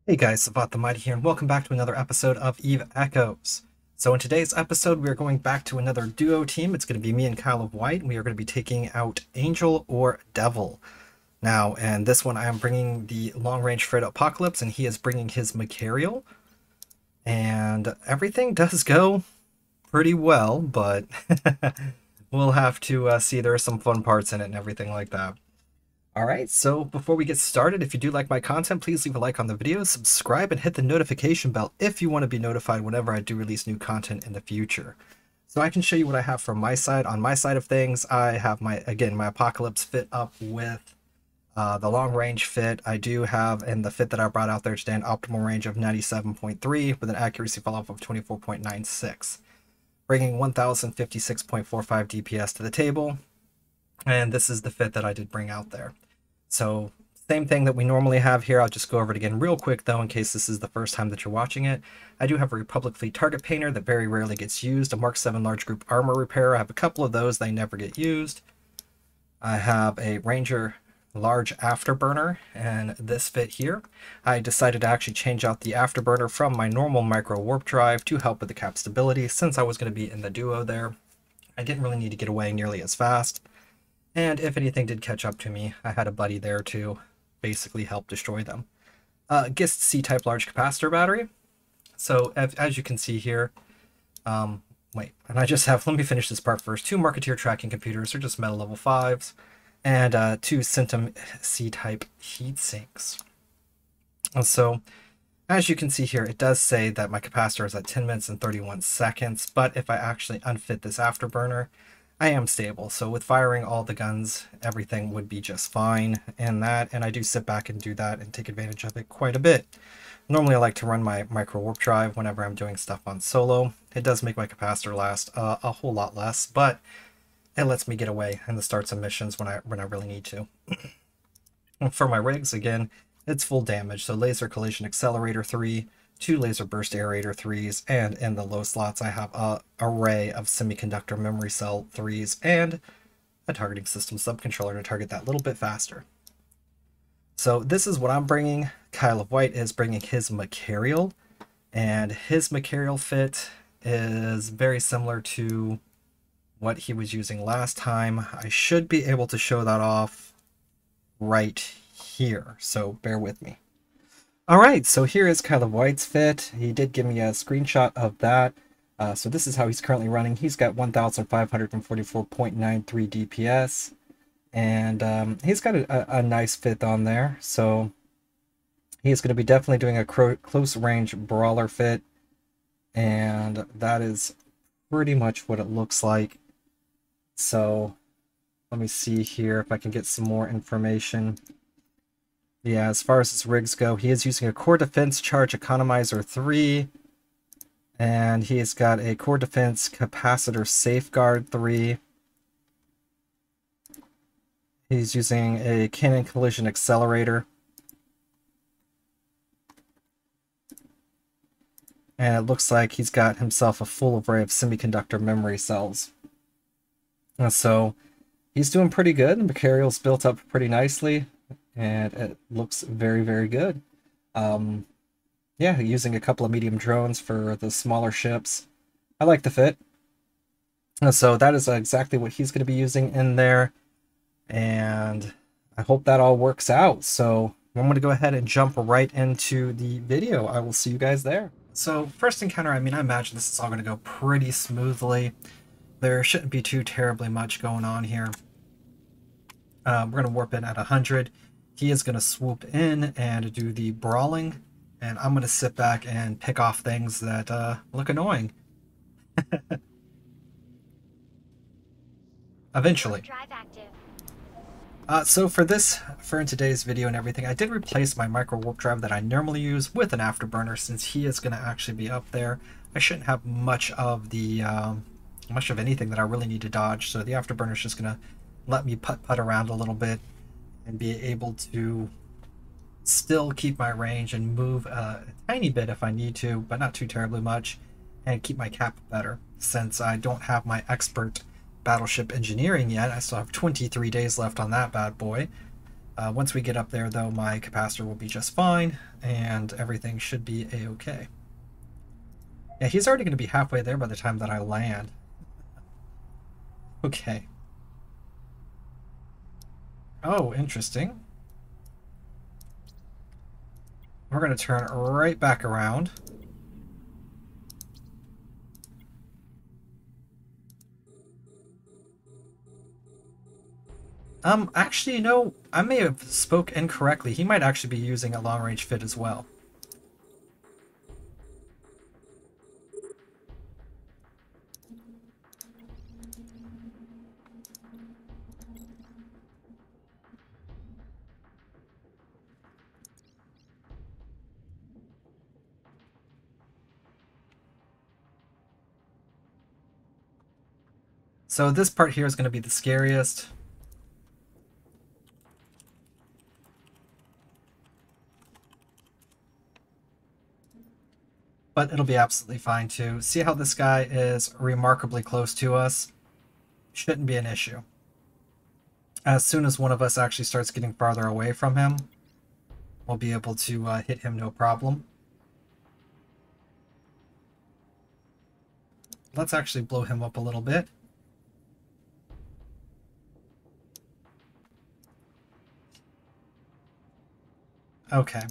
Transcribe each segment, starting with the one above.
Hey guys, Savat the Mighty here, and welcome back to another episode of Eve Echoes. So in today's episode, we are going back to another duo team. It's going to be me and Kyla of White, and we are going to be taking out Angel or Devil. Now, and this one I am bringing the long-range Fred Apocalypse, and he is bringing his Macarial. And everything does go pretty well, but we'll have to see. There are some fun parts in it and everything like that. Alright, so before we get started, if you do like my content, please leave a like on the video, subscribe, and hit the notification bell if you want to be notified whenever I do release new content in the future. So I can show you what I have from my side. On my side of things, I have my Apocalypse fit up with the long range fit. I do have, in the fit that I brought out there today, an optimal range of 97.3 with an accuracy falloff of 24.96, bringing 1056.45 DPS to the table. And this is the fit that I did bring out there. So same thing that we normally have here. I'll just go over it again real quick though, in case this is the first time that you're watching it. I do have a Republic Fleet Target Painter that very rarely gets used, a Mark 7 Large Group Armor Repair. I have a couple of those, they never get used. I have a Ranger Large Afterburner, and this fit here, I decided to actually change out the Afterburner from my normal Micro Warp Drive to help with the cap stability, since I was going to be in the duo there. I didn't really need to get away nearly as fast. And if anything did catch up to me, I had a buddy there to basically help destroy them. GIST C-type large capacitor battery. So as you can see here, and I just have, let me finish this part first. 2 Marketeer tracking computers, they're just metal level 5s, and 2 Symptom C-type heat sinks. And so as you can see here, it does say that my capacitor is at 10 minutes and 31 seconds, but if I actually unfit this afterburner, I am stable, so with firing all the guns, everything would be just fine in that, and I do sit back and do that and take advantage of it quite a bit. Normally I like to run my Micro Warp Drive whenever I'm doing stuff on solo. It does make my capacitor last a whole lot less, but it lets me get away in the starts of missions when I really need to. For my rigs, again, it's full damage, so Laser Collision Accelerator 3, 2 Laser Burst Aerator 3s, and in the low slots I have an array of Semiconductor Memory Cell 3s and a Targeting System Subcontroller to target that little bit faster. So this is what I'm bringing. Kyla of White is bringing his Macarial, and his Macarial fit is very similar to what he was using last time. I should be able to show that off right here, so bear with me. Alright, so here is Kyla of White's fit. He did give me a screenshot of that. So this is how he's currently running. He's got 1,544.93 DPS. And he's got a nice fit on there. So he's going to be definitely doing a close range brawler fit. And that is pretty much what it looks like. So let me see here if I can get some more information. Yeah, as far as his rigs go, he is using a Core Defense Charge Economizer 3, and he has got a Core Defense Capacitor Safeguard 3. He's using a Cannon Collision Accelerator. And it looks like he's got himself a full array of semiconductor memory cells. And so he's doing pretty good. Macarial's built up pretty nicely. And it looks very, very good. Yeah, using a couple of medium drones for the smaller ships. I like the fit. So that is exactly what he's going to be using in there. And I hope that all works out. So I'm going to go ahead and jump right into the video. I will see you guys there. So first encounter, I imagine this is all going to go pretty smoothly. There shouldn't be too terribly much going on here. We're going to warp in at 100. He is going to swoop in and do the brawling, and I'm going to sit back and pick off things that look annoying. Eventually. So for in today's video and everything, I did replace my Micro Warp Drive that I normally use with an Afterburner, since he is going to actually be up there. I shouldn't have much of anything that I really need to dodge, so the Afterburner is just going to let me putt around a little bit and be able to still keep my range and move a tiny bit if I need to, but not too terribly much. and keep my cap better. Since I don't have my expert battleship engineering yet, I still have 23 days left on that bad boy. Once we get up there, though, my capacitor will be just fine, and everything should be a-okay. Yeah, he's already going to be halfway there by the time that I land. Okay. Oh, interesting. We're going to turn right back around. Actually, no, I may have spoke incorrectly. He might actually be using a long-range fit as well. So this part here is going to be the scariest. But it'll be absolutely fine too. See how this guy is remarkably close to us? Shouldn't be an issue. As soon as one of us actually starts getting farther away from him, we'll be able to hit him no problem. Let's actually blow him up a little bit. Okay,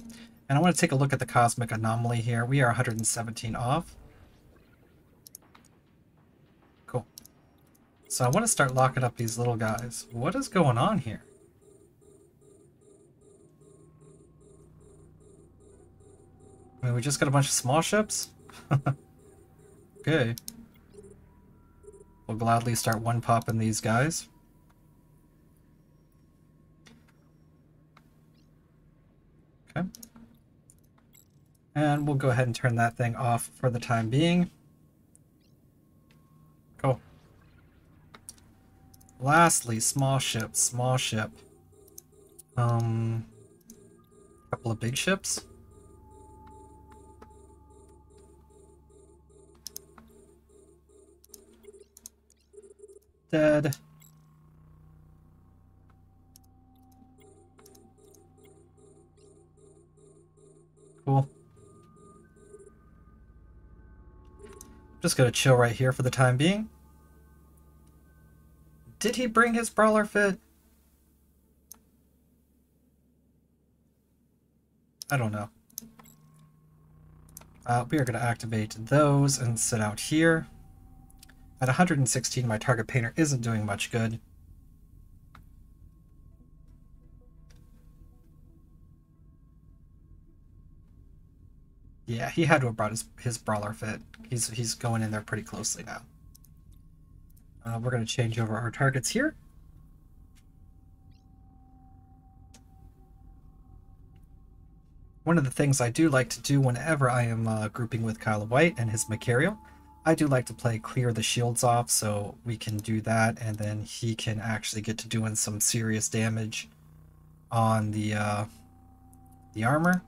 and I want to take a look at the cosmic anomaly here. We are 117 off. Cool. So I want to start locking up these little guys. What is going on here? I mean, we just got a bunch of small ships? Okay. We'll gladly start one-popping these guys. Okay. And we'll go ahead and turn that thing off for the time being. Cool. Lastly, small ship, small ship. Couple of big ships. Dead. Cool. Just gonna chill right here for the time being. Did he bring his brawler fit? I don't know. We are going to activate those and sit out here. At 116, my target painter isn't doing much good. Yeah, he had to have brought his brawler fit. He's going in there pretty closely now. We're going to change over our targets here. One of the things I do like to do whenever I am grouping with Kyla White and his Macarial, I do like to play clear the shields off so we can do that, and then he can actually get to doing some serious damage on the armor.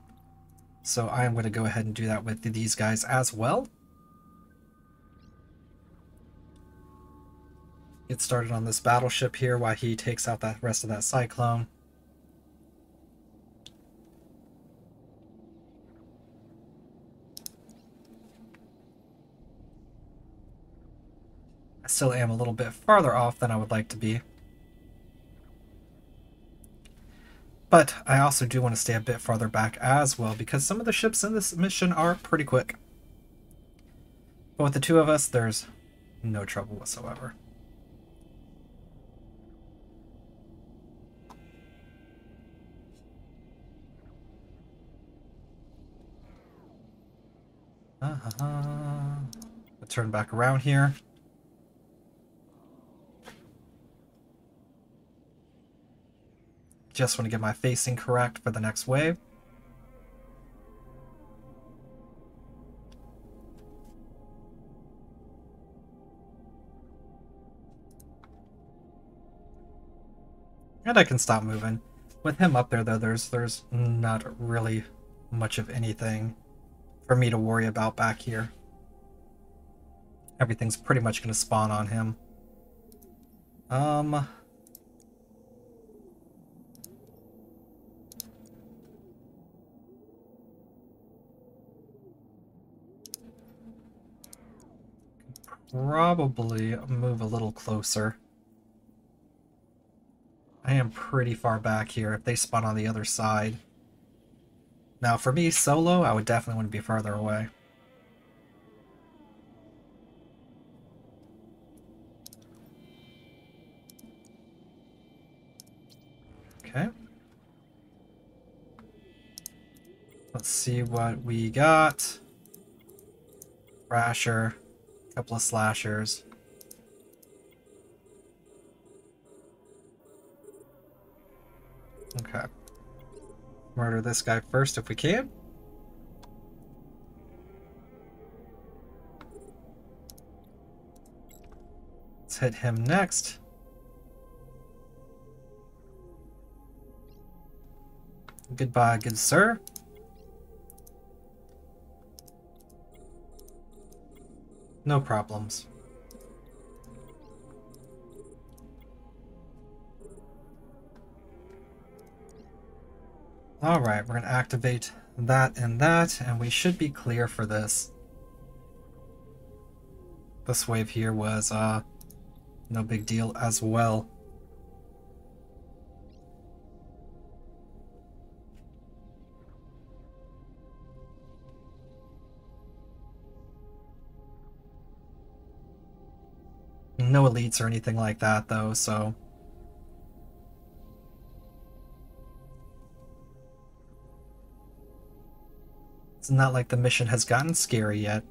So I'm going to go ahead and do that with these guys as well. Get started on this battleship here while he takes out that rest of that cyclone. I still am a little bit farther off than I would like to be. But I also do want to stay a bit farther back as well, because some of the ships in this mission are pretty quick. But with the two of us, there's no trouble whatsoever. I'll turn back around here. Just want to get my facing correct for the next wave. And I can stop moving. With him up there, though, there's not really much of anything for me to worry about back here. everything's pretty much going to spawn on him. Probably move a little closer. I am pretty far back here if they spawn on the other side. Now, for me, solo, I would definitely want to be farther away. Okay. Let's see what we got. Thrasher, a couple of slashers. Okay. Murder this guy first if we can. Let's hit him next. Goodbye, good sir. No problems. Alright, we're going to activate that, and we should be clear for this. This wave here was no big deal as well. No elites or anything like that, though, so... It's not like the mission has gotten scary yet.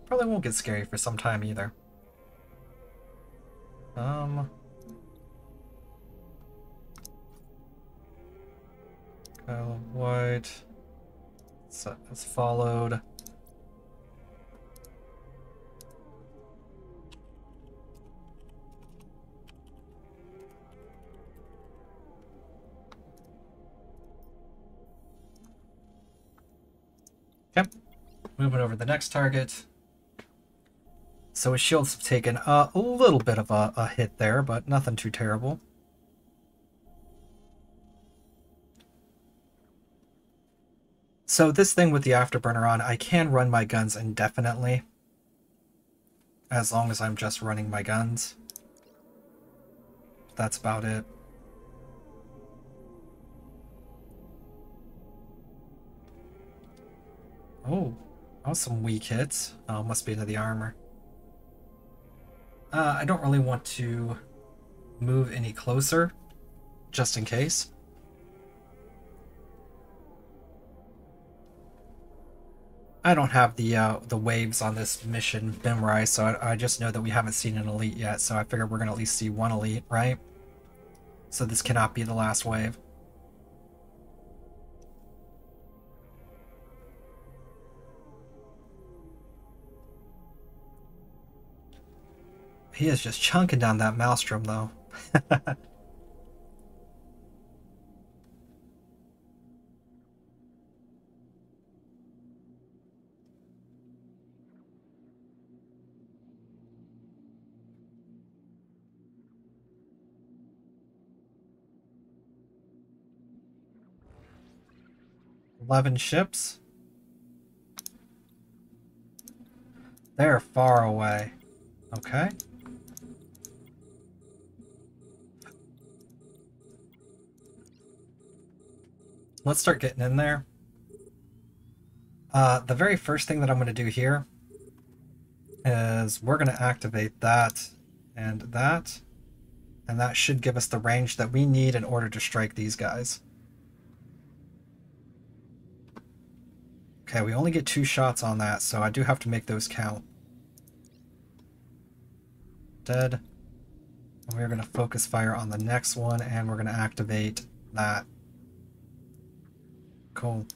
Probably won't get scary for some time either. Kyla White. So that's followed. Okay, moving over to the next target. So his shields have taken a little bit of a hit there, but nothing too terrible. So this thing with the afterburner on, I can run my guns indefinitely. As long as I'm just running my guns. That's about it. Oh, that was some weak hits. Oh, must be into the armor. I don't really want to move any closer, just in case. I don't have the waves on this mission memorized, so I just know that we haven't seen an elite yet, so I figured we're going to at least see one elite, right? So this cannot be the last wave. He is just chunking down that maelstrom, though. 11 ships. They're far away. Okay. Let's start getting in there. The very first thing that I'm going to do here is we're going to activate that, and that should give us the range that we need in order to strike these guys. Okay, we only get 2 shots on that, so I do have to make those count. Dead. And we're going to focus fire on the next one, and we're going to activate that. Cool.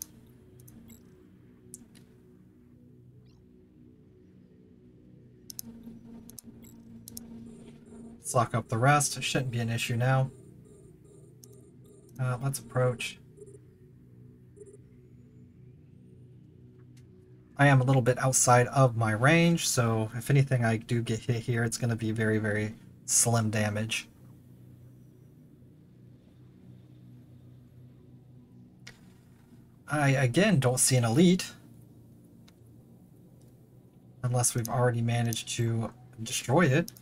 Let's lock up the rest. It shouldn't be an issue now. Let's approach. I am a little bit outside of my range, so if anything I do get hit here, it's going to be very, very slim damage. I, again, don't see an elite. Unless we've already managed to destroy it.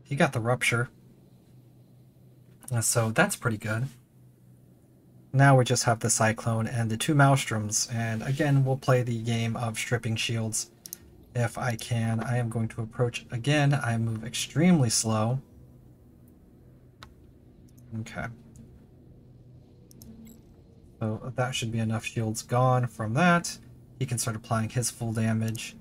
He got the rupture. So that's pretty good. Now we just have the Cyclone and the 2 Maelstroms, and again we'll play the game of stripping shields if I can. I am going to approach again. I move extremely slow. Okay. So that should be enough shields gone from that. He can start applying his full damage.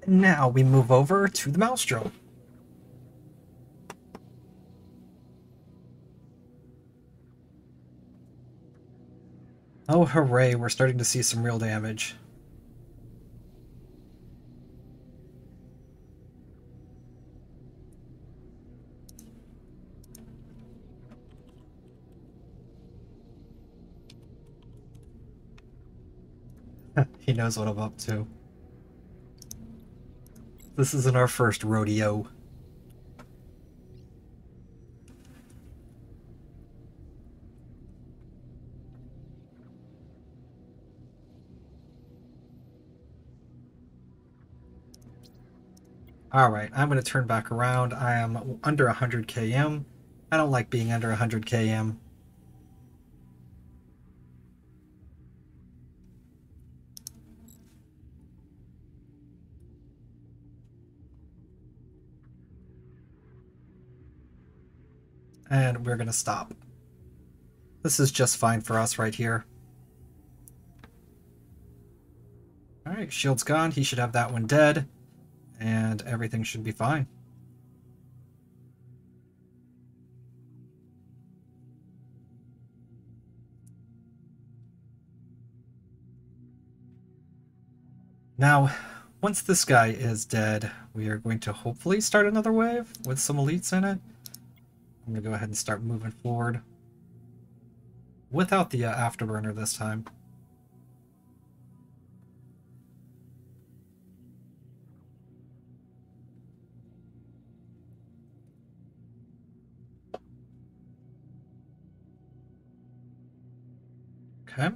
Now we move over to the Maelstrom. Oh, hooray, we're starting to see some real damage. He knows what I'm up to. This isn't our first rodeo. Alright, I'm going to turn back around. I am under 100 km. I don't like being under 100 km. And we're going to stop. This is just fine for us right here. Alright, shield's gone. He should have that one dead. And everything should be fine. Now, once this guy is dead, we are going to hopefully start another wave with some elites in it. I'm going to go ahead and start moving forward. Without the afterburner this time. Okay.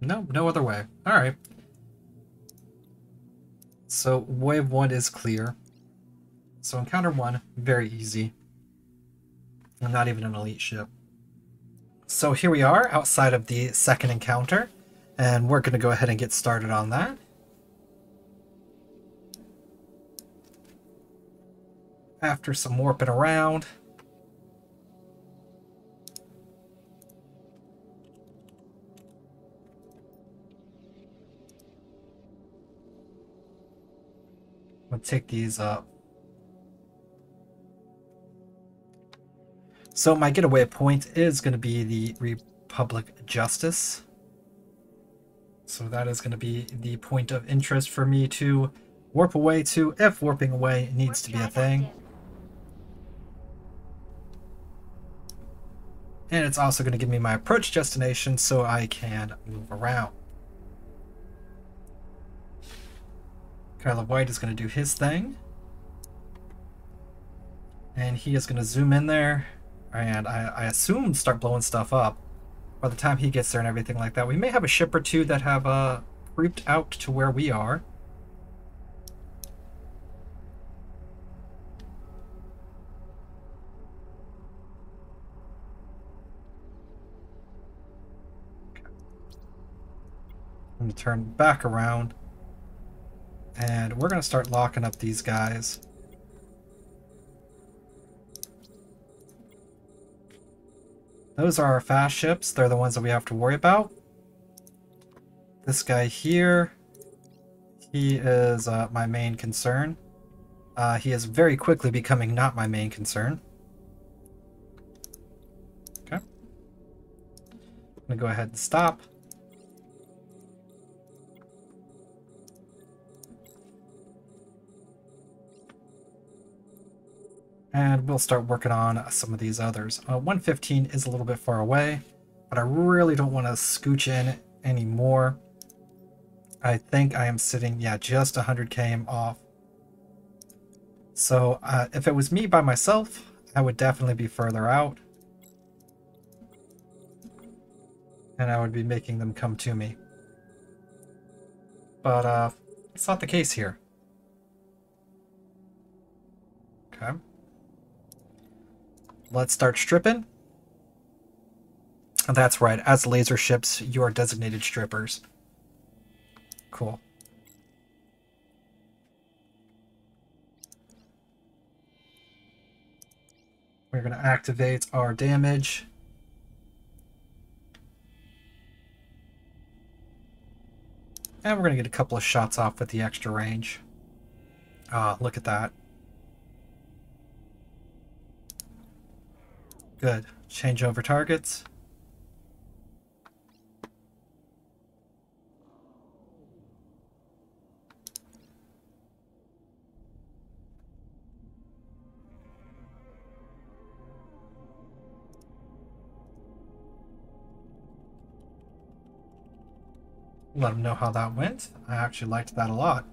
No other way. Alright. So wave 1 is clear. So encounter 1, very easy. And not even an elite ship. So here we are outside of the second encounter. And we're going to go ahead and get started on that. After some warping around. I'll take these up. So my getaway point is going to be the Republic Justice. So that is going to be the point of interest for me to warp away to, if warping away needs to be a thing. And it's also going to give me my approach destination so I can move around. Kyla White is going to do his thing. And he is going to zoom in there. And I assume start blowing stuff up. By the time he gets there and everything like that. We may have a ship or two that have creeped out to where we are. Okay. I'm going to turn back around. And we're going to start locking up these guys. Those are our fast ships. They're the ones that we have to worry about. This guy here, he is my main concern. He is very quickly becoming not my main concern. Okay. I'm gonna go ahead and stop. And we'll start working on some of these others. 115 is a little bit far away, but I really don't want to scooch in anymore. I think I am sitting, yeah, just 100 km off. So if it was me by myself, I would definitely be further out. And I would be making them come to me. But it's not the case here. Okay. Let's start stripping. And that's right, as laser ships, you are designated strippers. Cool. We're going to activate our damage. And we're going to get a couple of shots off with the extra range. Ah, look at that. Good. Change over targets. Let them know how that went. I actually liked that a lot.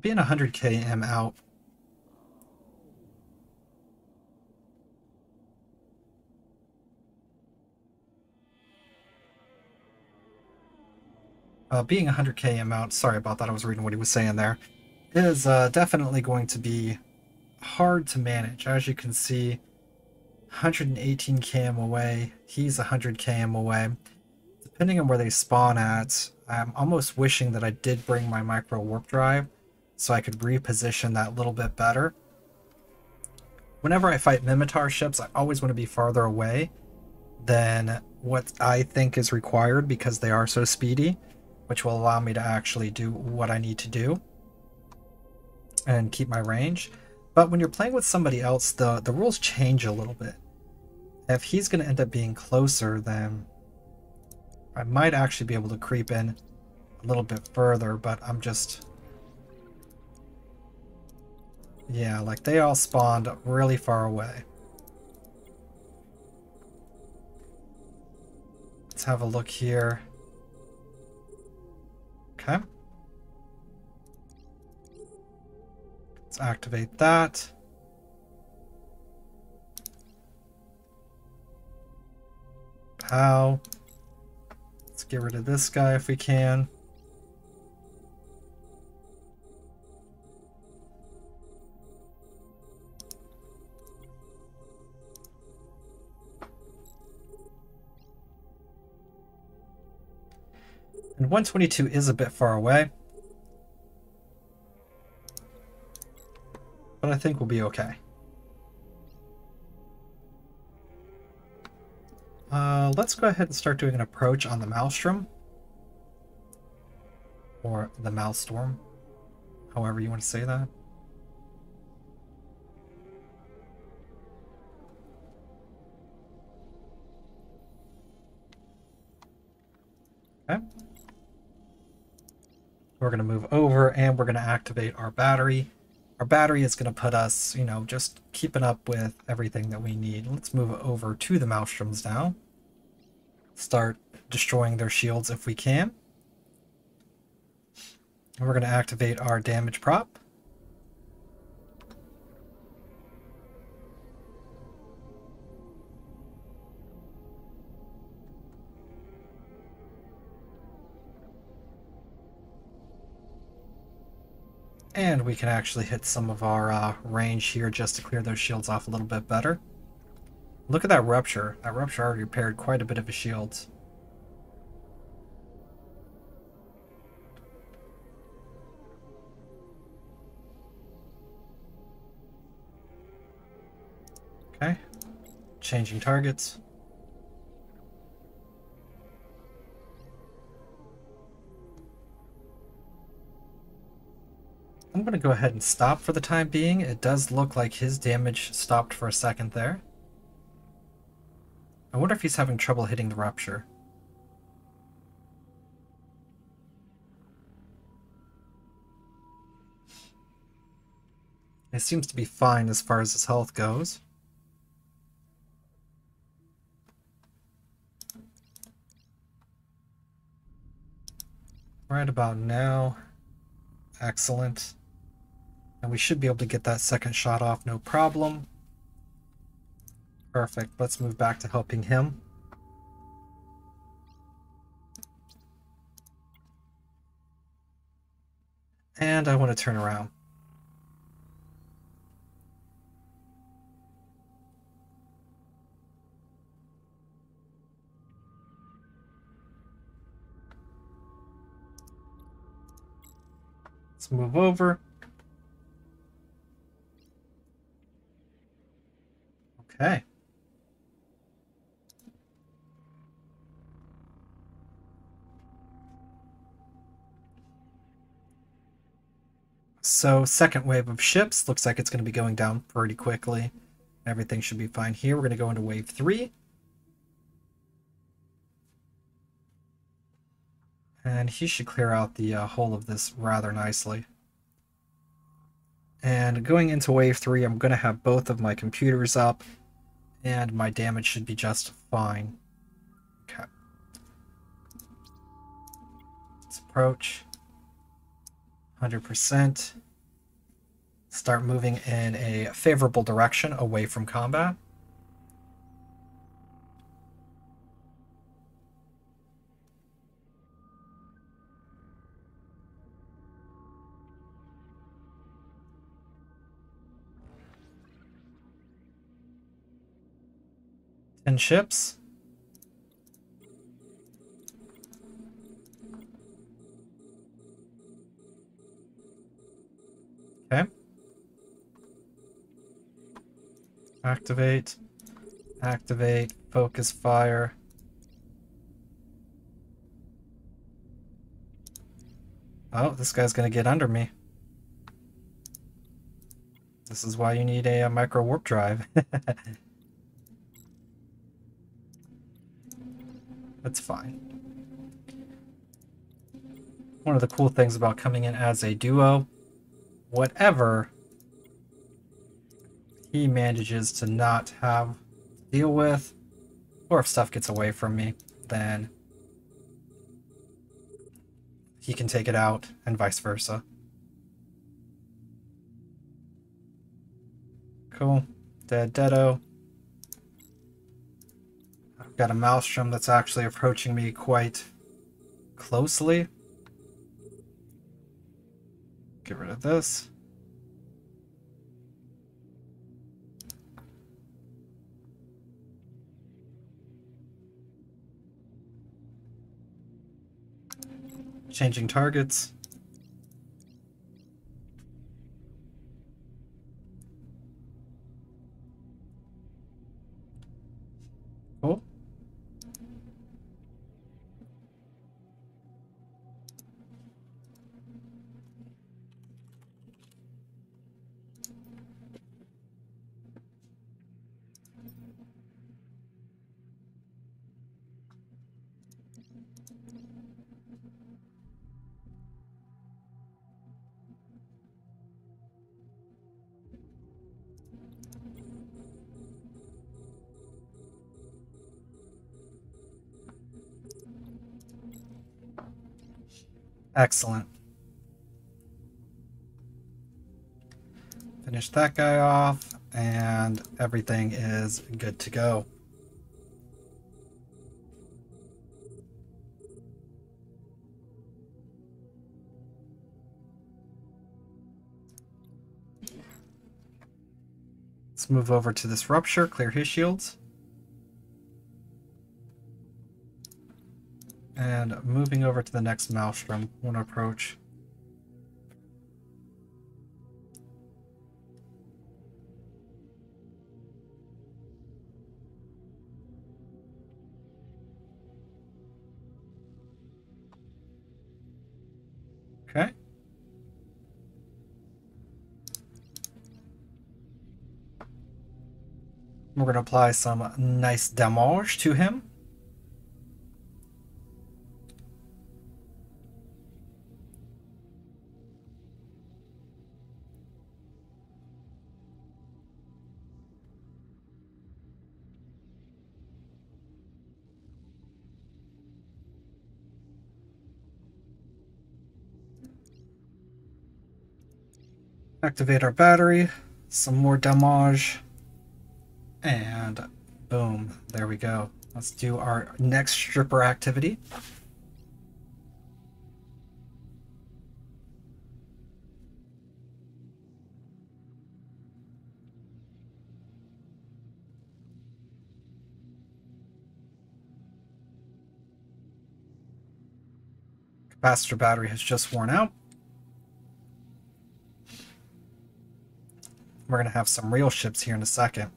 Being 100 km out. Being 100 km out, sorry about that, I was reading what he was saying there, is definitely going to be hard to manage. As you can see, 118 km away, he's 100 km away. Depending on where they spawn at, I'm almost wishing that I did bring my micro warp drive so I could reposition that little bit better. Whenever I fight Mimitar ships, I always want to be farther away than what I think is required because they are so speedy, which will allow me to actually do what I need to do and keep my range. But when you're playing with somebody else, the rules change a little bit. If he's going to end up being closer, then I might actually be able to creep in a little bit further, but I'm just... Yeah, like they all spawned really far away. Let's have a look here. Okay. Let's activate that. How? Let's get rid of this guy if we can. And 122 is a bit far away, but I think we'll be okay. Let's go ahead and start doing an approach on the Maelstrom, or the Maelstorm, however you want to say that. Okay. We're going to move over and we're going to activate our battery. Our battery is going to put us, you know, just keeping up with everything that we need. Let's move over to the Maelstroms now. Start destroying their shields if we can. And we're going to activate our damage prop. And we can actually hit some of our range here just to clear those shields off a little bit better. Look at that rupture. That rupture already repaired quite a bit of his shields. Okay. Changing targets. I'm going to go ahead and stop for the time being. It does look like his damage stopped for a second there. I wonder if he's having trouble hitting the rupture. It seems to be fine as far as his health goes. Right about now. Excellent. And we should be able to get that second shot off, no problem. Perfect. Let's move back to helping him. And I want to turn around. Let's move over. Okay. So second wave of ships looks like it's going to be going down pretty quickly. Everything should be fine here. We're going to go into wave 3. And he should clear out the whole of this rather nicely. And going into wave 3, I'm going to have both of my computers up, and my damage should be just fine. Okay. Let's approach. 100%. Start moving in a favorable direction away from combat. And ships. Okay. Activate. Activate. Focus fire. Oh, this guy's gonna get under me. This is why you need a micro warp drive. That's fine. One of the cool things about coming in as a duo, whatever he manages to not have to deal with, or if stuff gets away from me, then he can take it out, and vice versa. Cool. Deado. I've got a maelstrom that's actually approaching me quite closely. Get rid of this. Changing targets. Cool. Excellent. Finish that guy off, and everything is good to go. Let's move over to this rupture, clear his shields. And moving over to the next maelstrom, want to approach. We're going to apply some nice damage to him. Activate our battery, some more damage, and boom, there we go. Let's do our next stripper activity. Capacitor battery has just worn out. We're going to have some real ships here in a second.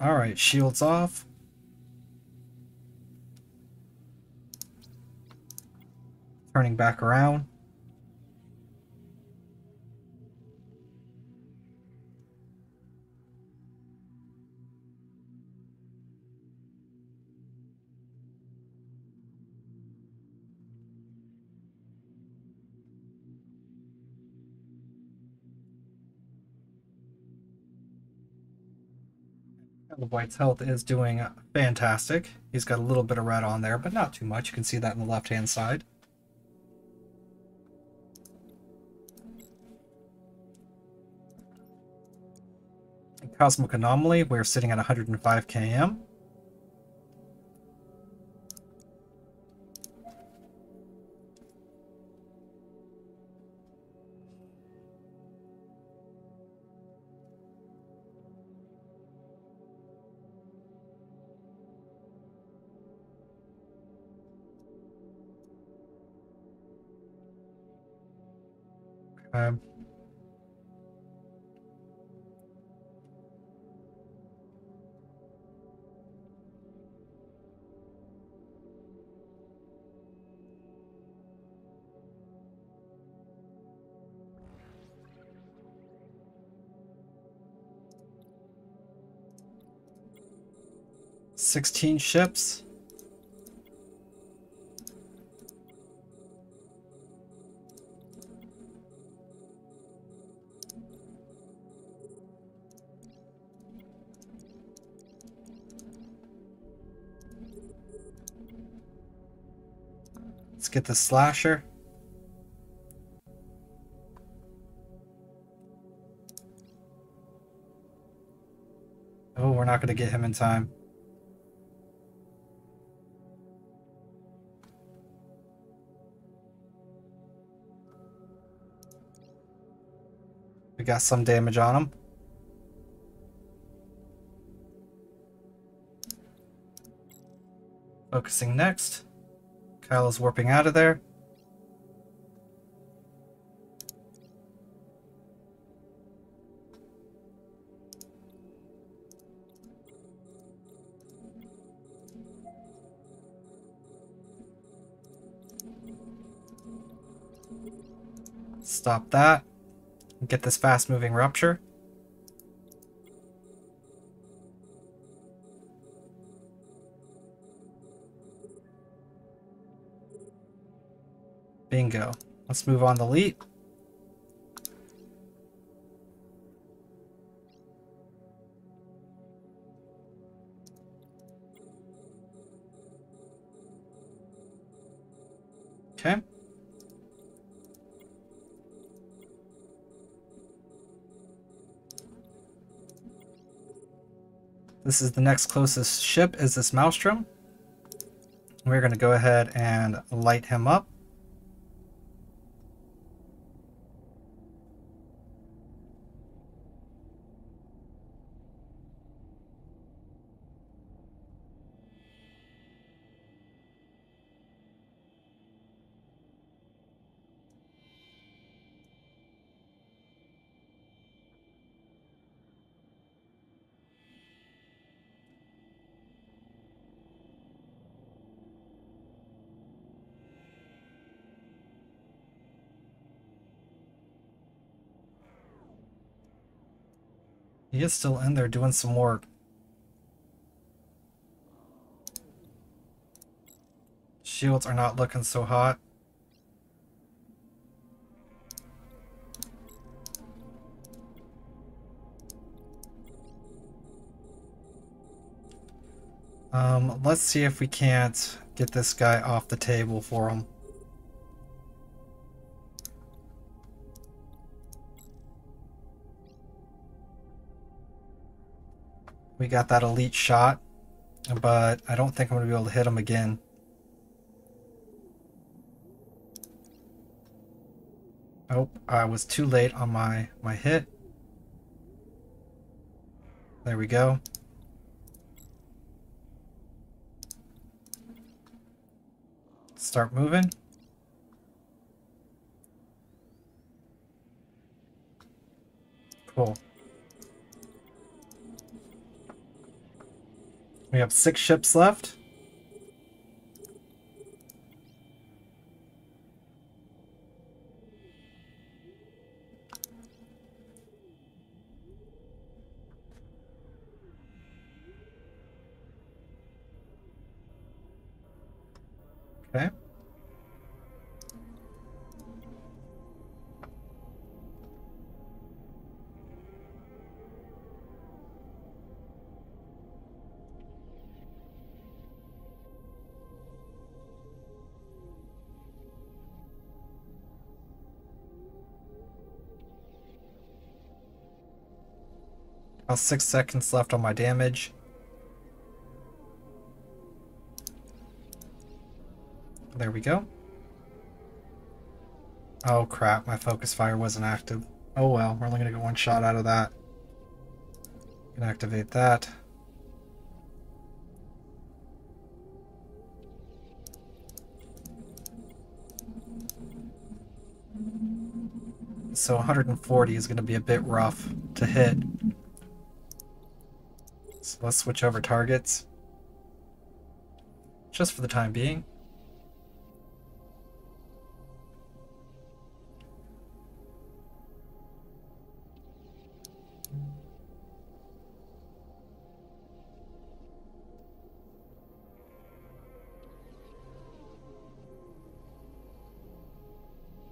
Alright, shields off. Turning back around. The White's health is doing fantastic. He's got a little bit of red on there, but not too much. You can see that on the left-hand side. In Cosmic Anomaly, we're sitting at 105 km. Okay. "16 ships. Let's get the slasher. Oh, we're not going to get him in time. We got some damage on him. Focusing next. Kyla's warping out of there. Stop that. Get this fast-moving rupture. Bingo. Let's move on to leap. Okay. This is the next closest ship, is this Maelstrom. We're going to go ahead and light him up. He is still in there doing some work. Shields are not looking so hot. Let's see if we can't get this guy off the table for him. We got that elite shot, but I don't think I'm going to be able to hit him again. Oh, I was too late on my hit. There we go. Start moving. Cool. We have 6 ships left. Okay. About 6 seconds left on my damage. There we go. Oh crap, my focus fire wasn't active. Oh well, we're only gonna get 1 shot out of that. Can activate that. So 140 is gonna be a bit rough to hit. So let's switch over targets. Just for the time being.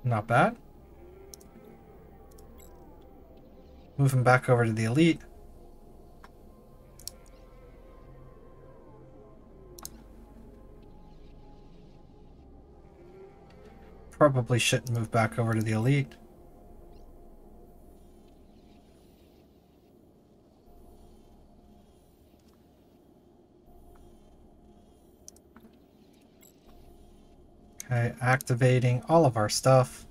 Not bad. Moving back over to the elite. Probably shouldn't move back over to the elite. Okay, activating all of our stuff.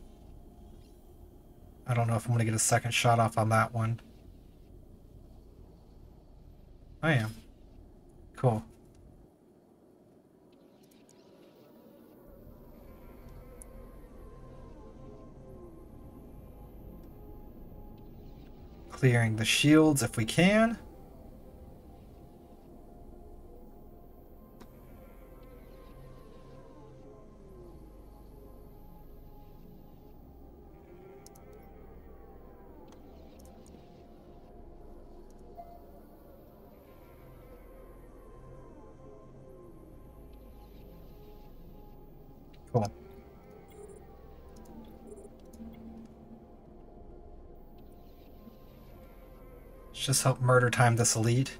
I don't know if I'm going to get a second shot off on that one. I am. Cool. Clearing the shields if we can. Cool. Let's just help murder time this elite.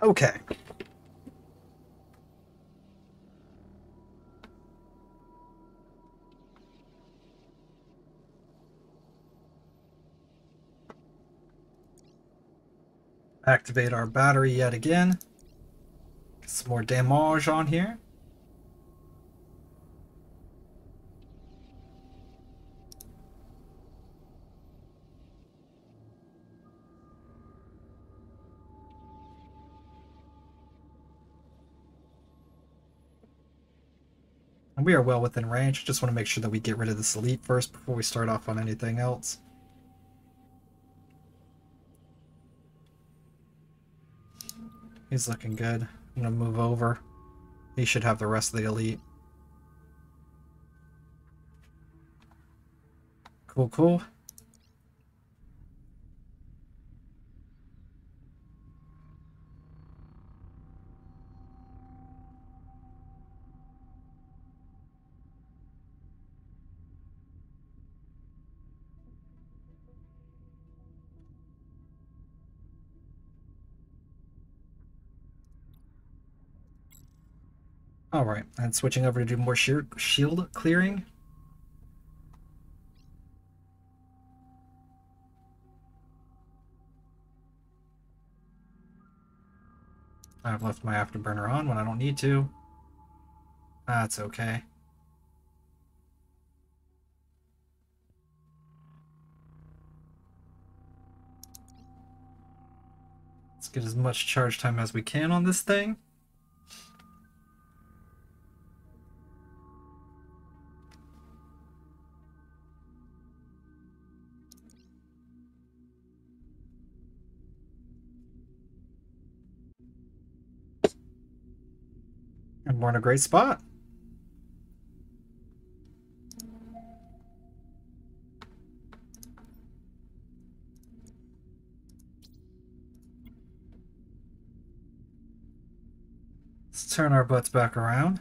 Okay. Activate our battery yet again. Get some more damage on here. And we are well within range. Just want to make sure that we get rid of this elite first before we start off on anything else. He's looking good. I'm gonna move over. He should have the rest of the elite. Cool, cool. Alright, and switching over to do more shield clearing. I've left my afterburner on when I don't need to. That's okay. Let's get as much charge time as we can on this thing. And we're in a great spot. Let's turn our butts back around.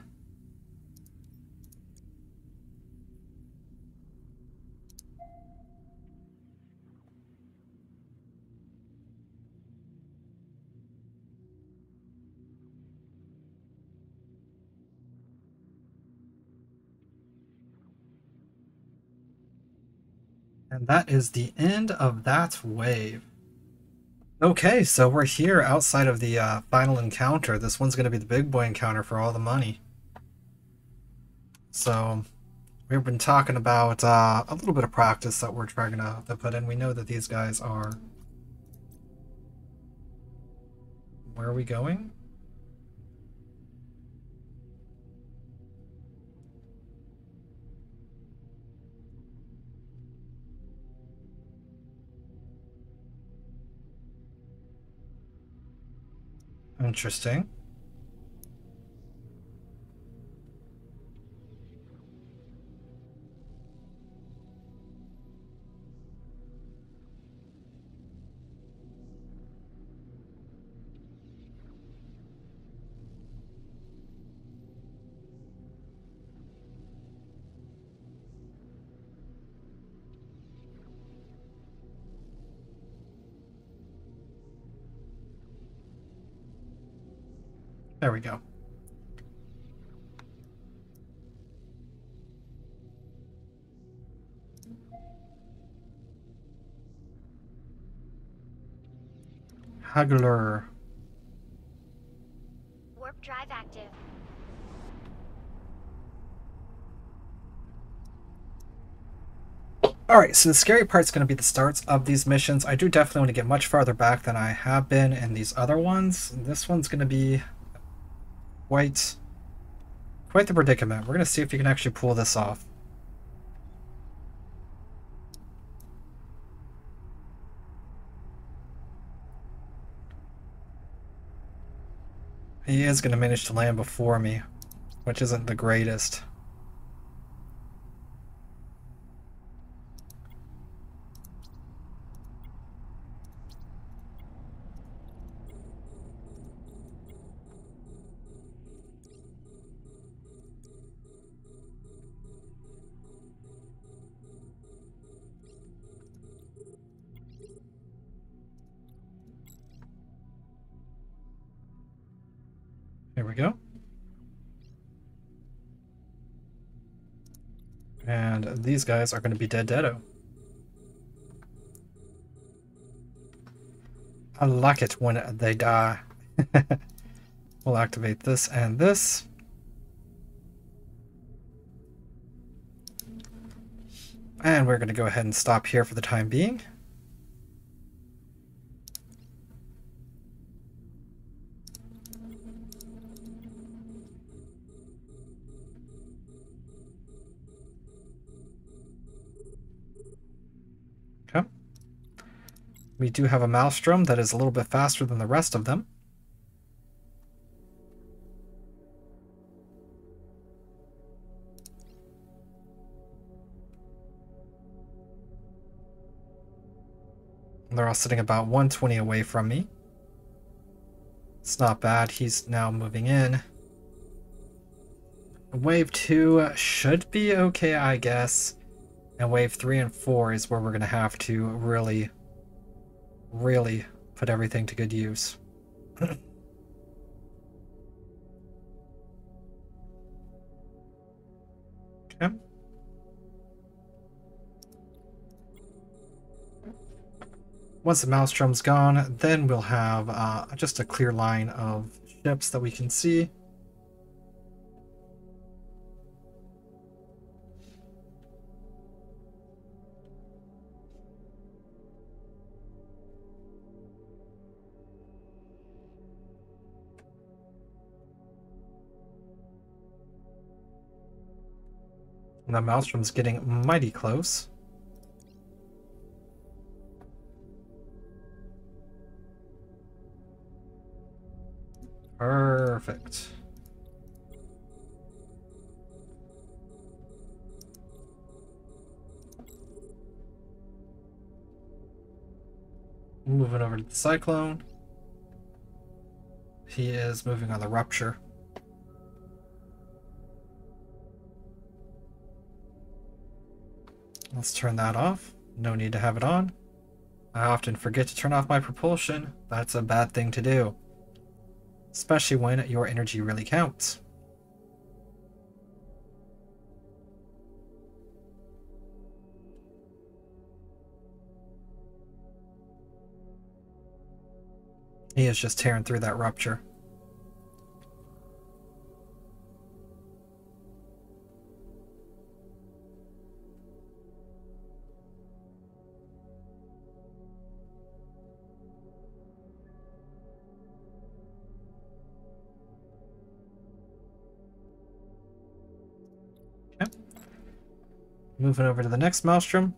And that is the end of that wave. Okay, so we're here outside of the final encounter. This one's going to be the big boy encounter for all the money. So we've been talking about a little bit of practice that we're trying to put in. We know that these guys are... Where are we going? Interesting. There we go. Haggler. Warp drive active. Alright, so the scary part's going to be the starts of these missions. I do definitely want to get much farther back than I have been in these other ones. This one's going to be quite the predicament. We're going to see if you can actually pull this off. He is going to manage to land before me, which isn't the greatest. Here we go. And these guys are going to be deado. I like it when they die. We'll activate this and this. And we're going to go ahead and stop here for the time being. Okay. We do have a Maelstrom that is a little bit faster than the rest of them. They're all sitting about 120 away from me. It's not bad. He's now moving in. Wave 2 should be okay, I guess. And wave 3 and 4 is where we're going to have to really, really put everything to good use. Okay. Once the Maelstrom's gone, then we'll have just a clear line of ships that we can see. And the Maelstrom's getting mighty close. Perfect. Moving over to the Cyclone. He is moving on the Rupture. Let's turn that off. No need to have it on. I often forget to turn off my propulsion. That's a bad thing to do. Especially when your energy really counts. He is just tearing through that Rupture. Okay. Moving over to the next Maelstrom.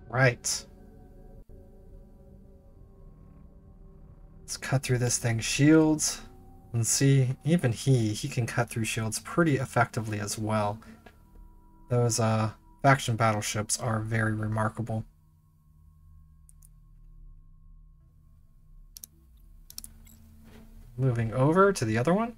Right. Let's cut through this thing's shields. And see, even he can cut through shields pretty effectively as well. Those faction battleships are very remarkable. Moving over to the other one.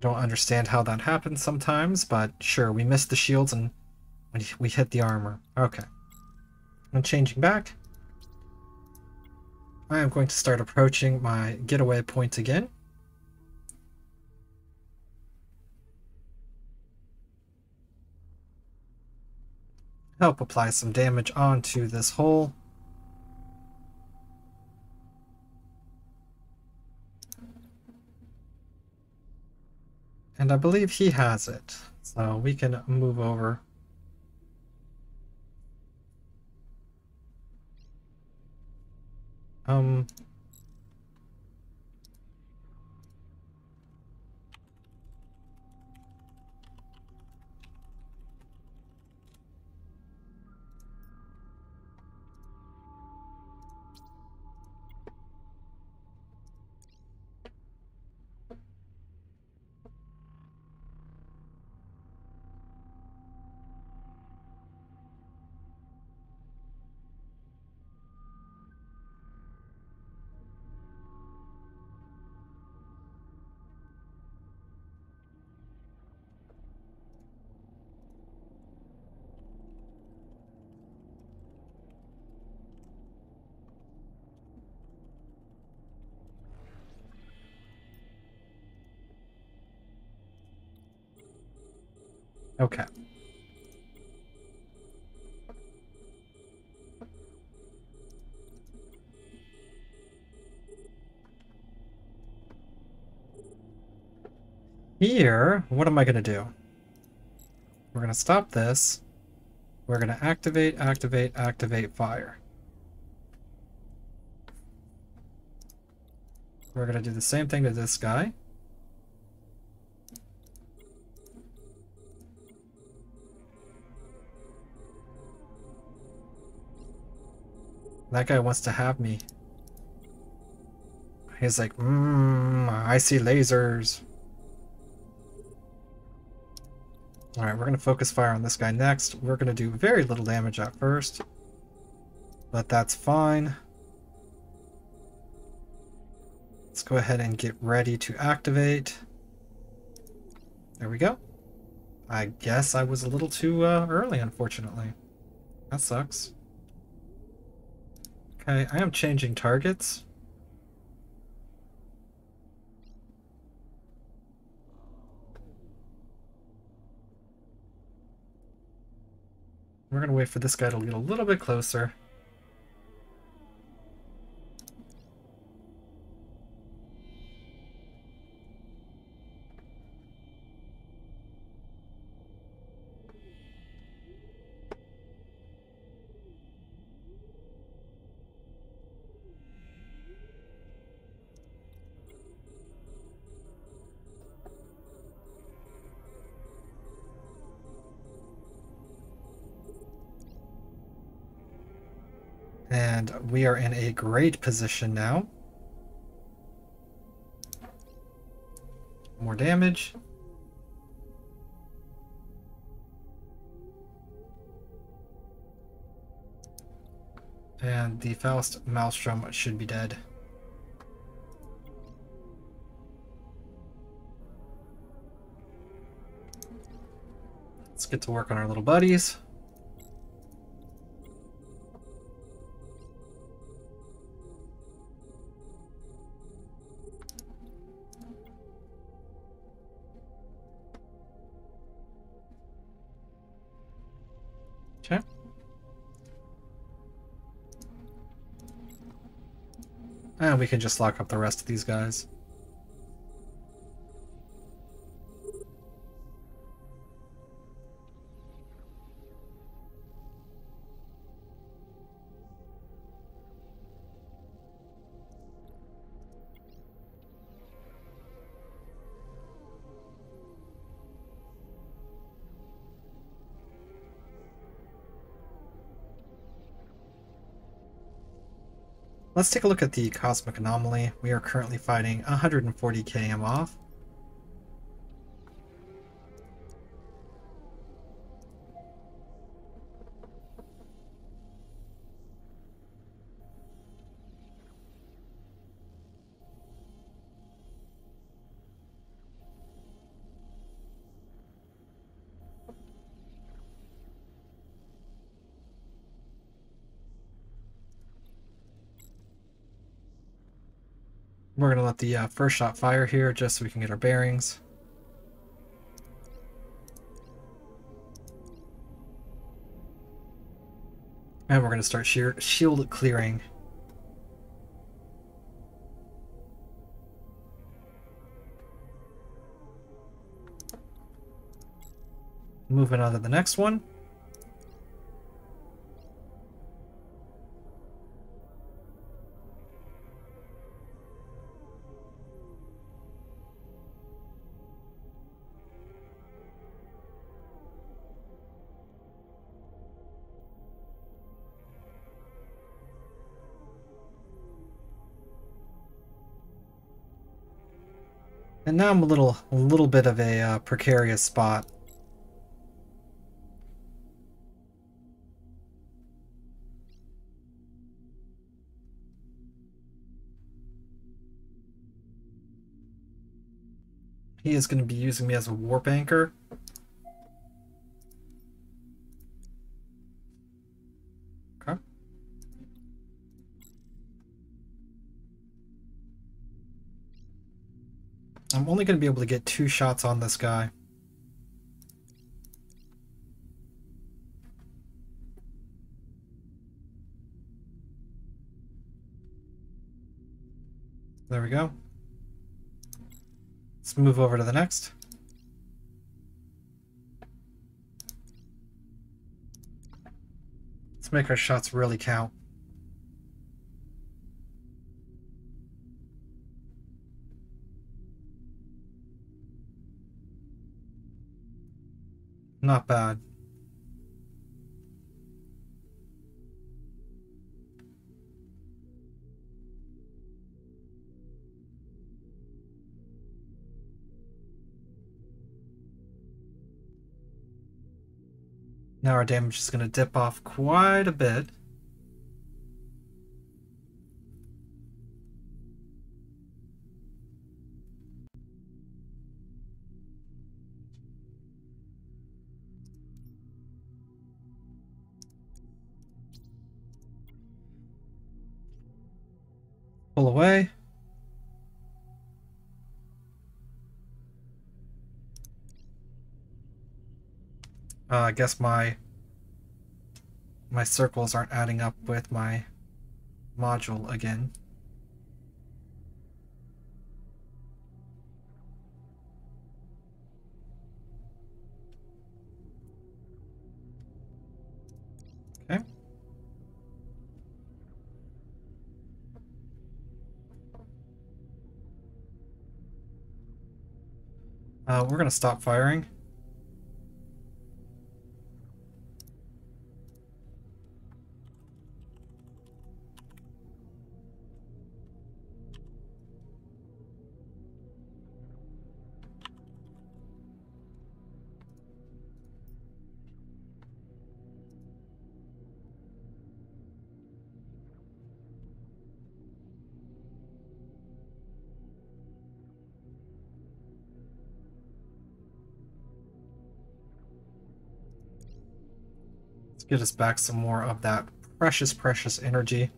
Don't understand how that happens sometimes, but sure, we missed the shields and we hit the armor. Okay. I'm changing back. I am going to start approaching my getaway point again. Help apply some damage onto this hole. And I believe he has it, so we can move over. Okay. Here, what am I going to do? We're going to stop this. We're going to activate fire. We're going to do the same thing to this guy. That guy wants to have me. He's like, I see lasers. Alright, we're going to focus fire on this guy next. We're going to do very little damage at first. But that's fine. Let's go ahead and get ready to activate. There we go. I guess I was a little too early, unfortunately. That sucks. Okay, I am changing targets. We're going to wait for this guy to get a little bit closer. And we are in a great position now. More damage. And the Faust Maelstrom should be dead. Let's get to work on our little buddies. Okay. And we can just lock up the rest of these guys. Let's take a look at the Cosmic Anomaly. We are currently fighting 140 km off. We're going to let the first shot fire here just so we can get our bearings. And we're going to start shield clearing. Moving on to the next one. And now I'm a little bit of a precarious spot. He is going to be using me as a warp anchor. Okay. I'm only going to be able to get 2 shots on this guy. There we go. Let's move over to the next. Let's make our shots really count. Not bad. Now our damage is going to dip off quite a bit. Pull away. I guess my circles aren't adding up with my module again. Okay. We're going to stop firing. Let's get us back some more of that precious, precious energy.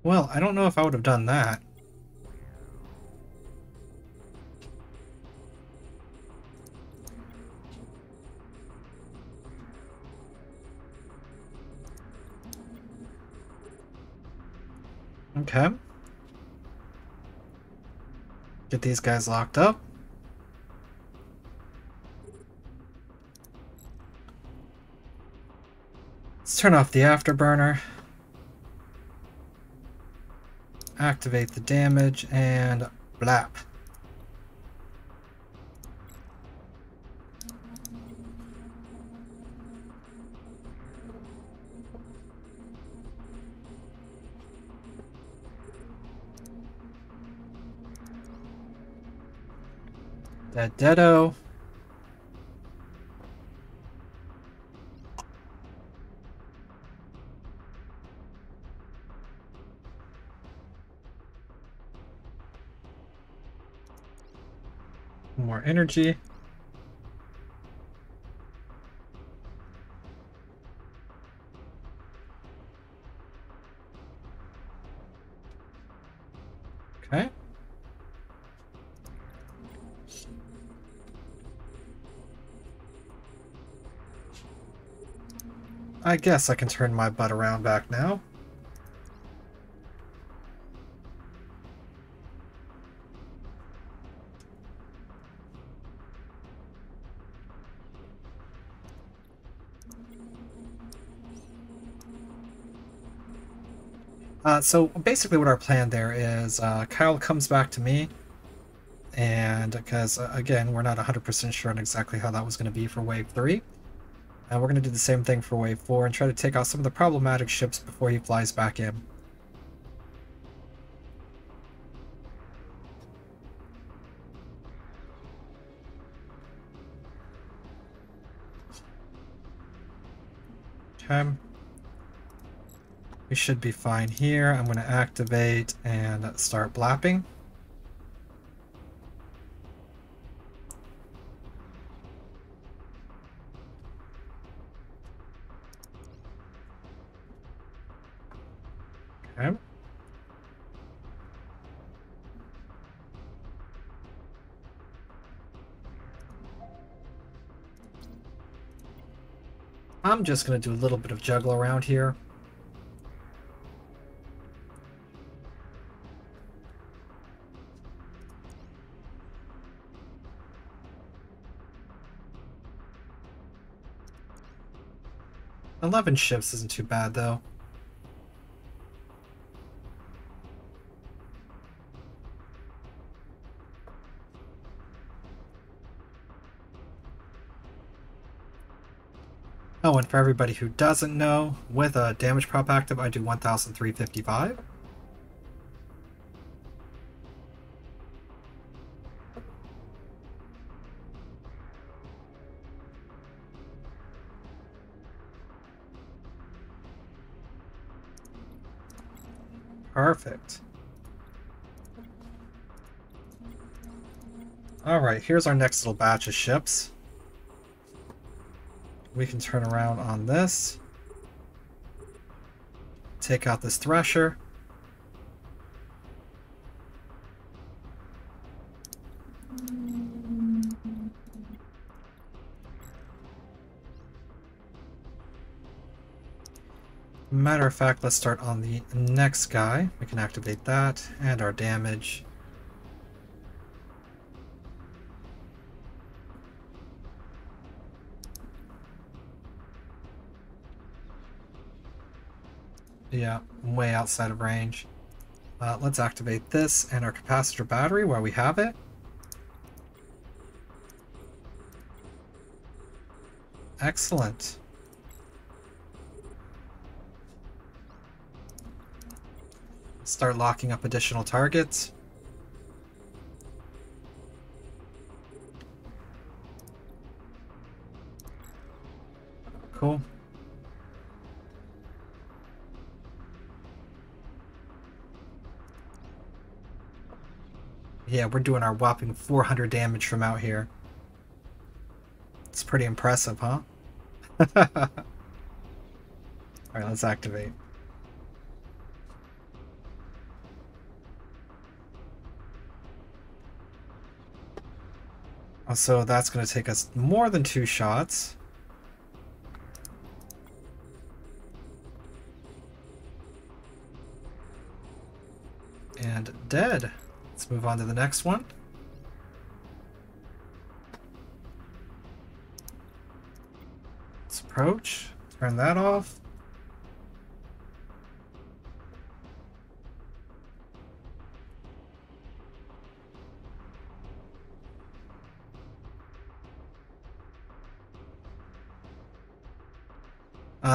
Well, I don't know if I would have done that. Okay. Get these guys locked up. Let's turn off the afterburner. Activate the damage and blap. That deado. More energy. Okay. I guess I can turn my butt around back now. So basically what our plan there is, Kyle comes back to me, and because, again, we're not 100% sure on exactly how that was going to be for Wave 3, and we're going to do the same thing for Wave 4 and try to take out some of the problematic ships before he flies back in. Okay. We should be fine here. I'm going to activate and start blapping. Okay. I'm just going to do a little bit of juggle around here. "11 ships isn't too bad, though. Oh, and for everybody who doesn't know, with a damage prop active, I do 1,355. Perfect. Alright, here's our next little batch of ships. We can turn around on this. Take out this Thresher. Matter of fact, let's start on the next guy. We can activate that and our damage. Yeah, way outside of range. Let's activate this and our capacitor battery while we have it. Excellent. Start locking up additional targets. Cool. Yeah, we're doing our whopping 400 damage from out here. It's pretty impressive, huh? Alright, let's activate. So that's going to take us more than 2 shots. And dead. Let's move on to the next one. Let's approach. Turn that off.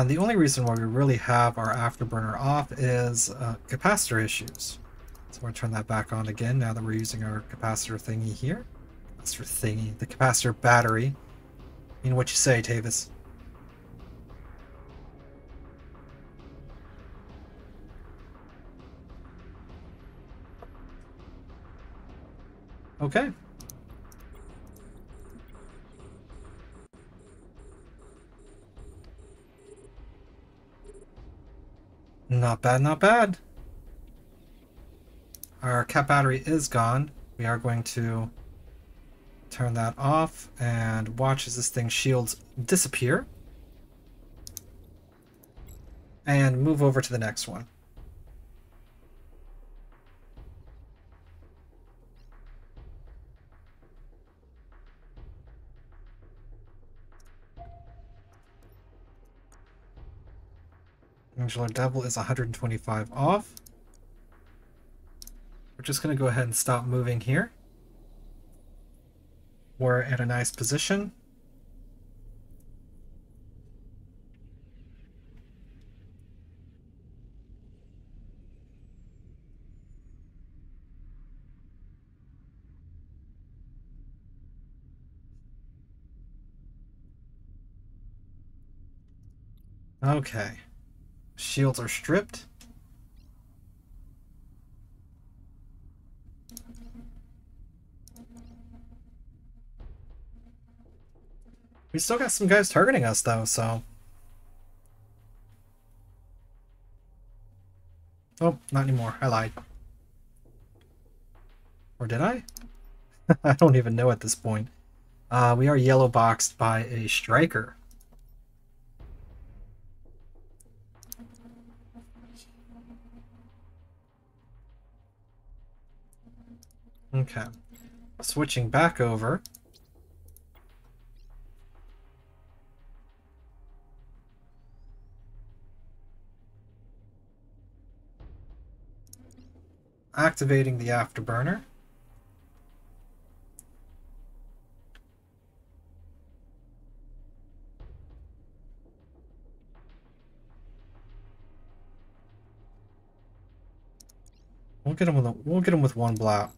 The only reason why we really have our afterburner off is capacitor issues. So we're going to turn that back on again now that we're using our capacitor thingy here. Capacitor thingy. The capacitor battery. I mean, what you say, Tavis? Okay. Not bad, not bad. Our cap battery is gone. We are going to turn that off and watch as this thing's shields disappear. And move over to the next one. Angular Devil is 125 off. We're just going to go ahead and stop moving here. We're at a nice position. Okay. Shields are stripped. We still got some guys targeting us though, so Oh, not anymore. I lied. Or did I? I don't even know at this point. We are yellow boxed by a striker. Okay. Switching back over. Activating the afterburner. We'll get him with one blap.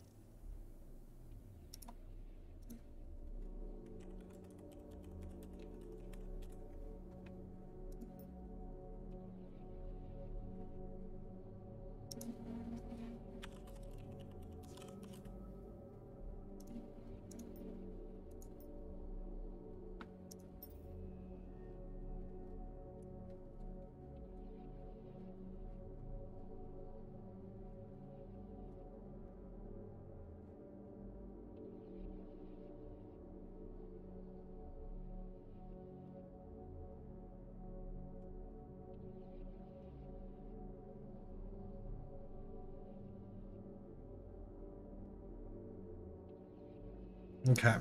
Okay.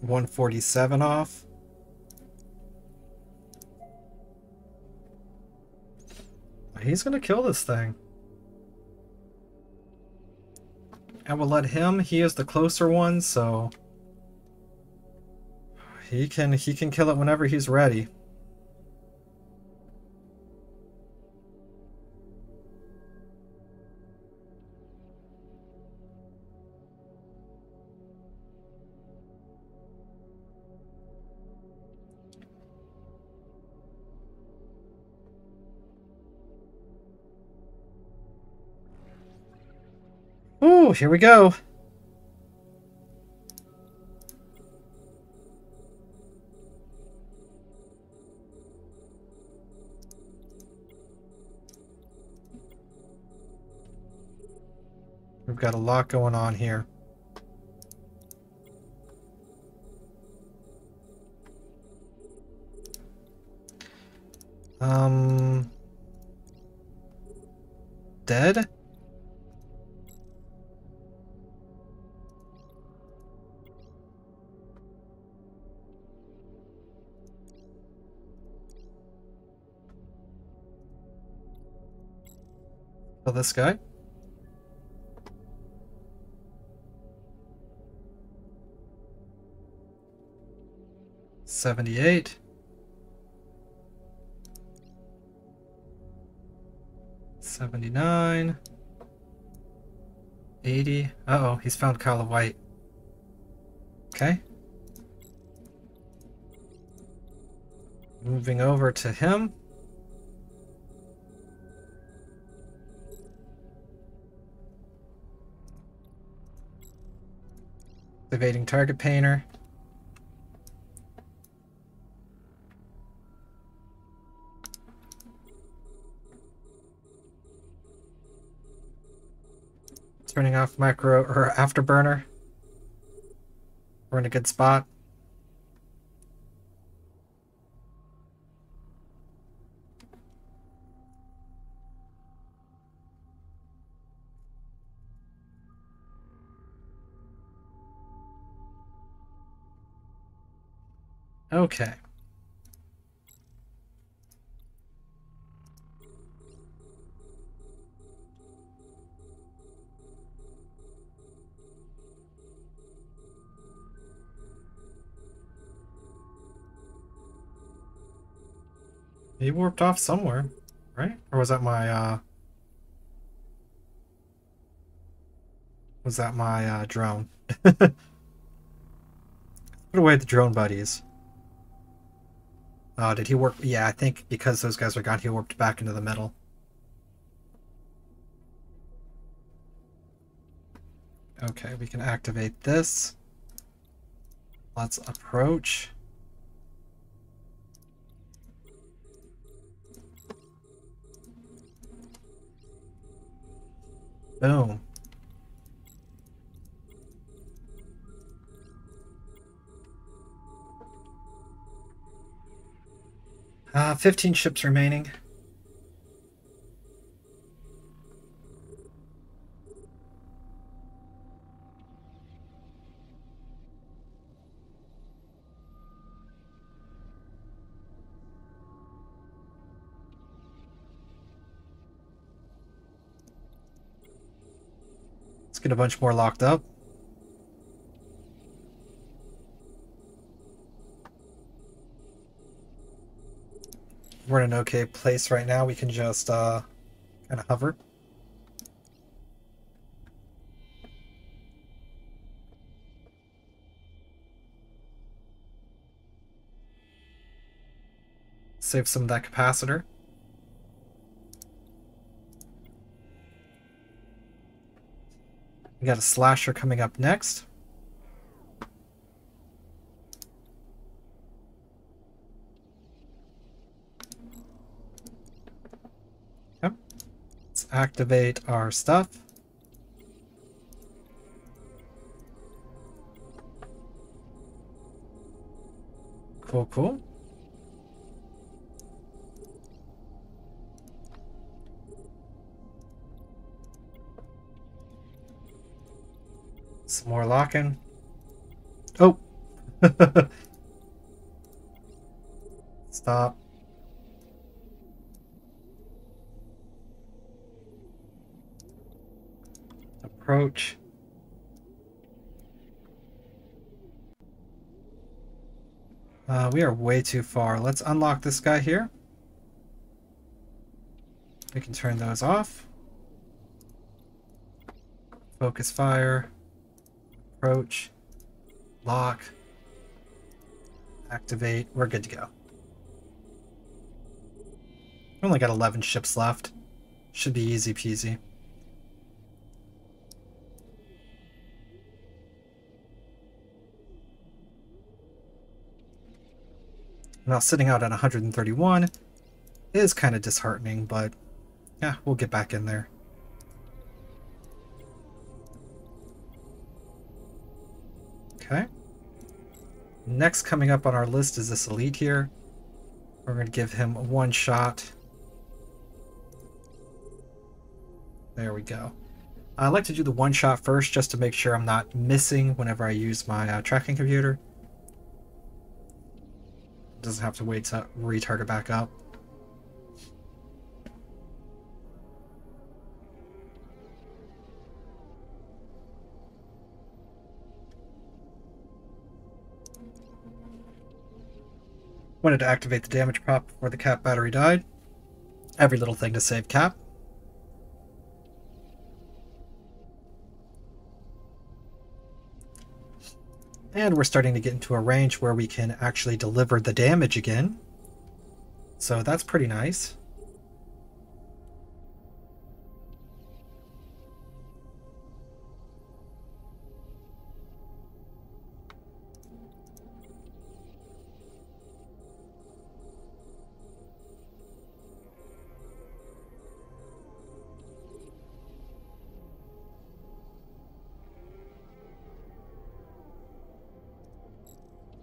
147 off. He's gonna kill this thing. And we'll let him. He is the closer one, so he can kill it whenever he's ready. Ooh, here we go. We've got a lot going on here. Dead? Kill this guy. $78. 79. 80. Uh-oh, he's found Kyla White. Okay. Moving over to him. Evading target painter. Turning off micro or afterburner. We're in a good spot. Okay. He warped off somewhere, right? Or was that my drone? Put away the drone buddies. Oh, did he warp? Yeah, I think because those guys are gone, he warped back into the middle. Okay, we can activate this. Let's approach. Boom. 15 ships remaining. Let's get a bunch more locked up. We're in an okay place right now. We can just kind of hover. Save some of that capacitor. We got a slasher coming up next. Yep. Let's activate our stuff. Cool, cool. Some more locking. Oh! Stop. Approach. We are way too far. Let's unlock this guy here. We can turn those off. Focus fire. Approach. Lock. Activate. We're good to go. We only got 11 ships left. Should be easy peasy. Now sitting out at 131 is kind of disheartening, but yeah, we'll get back in there. Okay. Next coming up on our list is this elite here. We're going to give him one shot. There we go. I like to do the one shot first just to make sure I'm not missing whenever I use my tracking computer. Doesn't have to wait to retarget back up. Wanted to activate the damage prop before the cap battery died. Every little thing to save cap. And we're starting to get into a range where we can actually deliver the damage again. So that's pretty nice.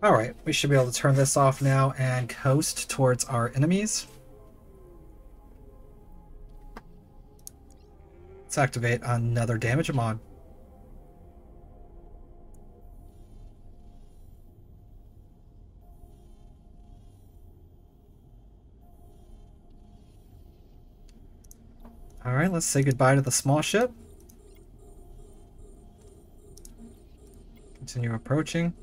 Alright, we should be able to turn this off now and coast towards our enemies. Let's activate another damage mod. Alright, let's say goodbye to the small ship. Continue approaching.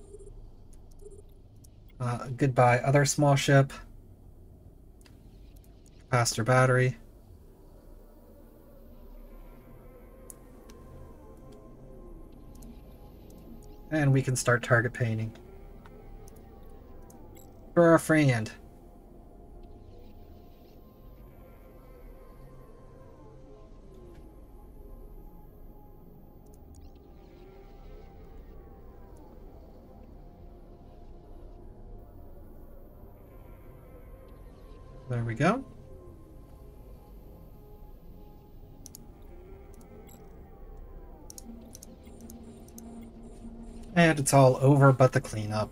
Goodbye, other small ship. Capacitor battery. And we can start target painting. For our friend. There we go. And it's all over but the cleanup.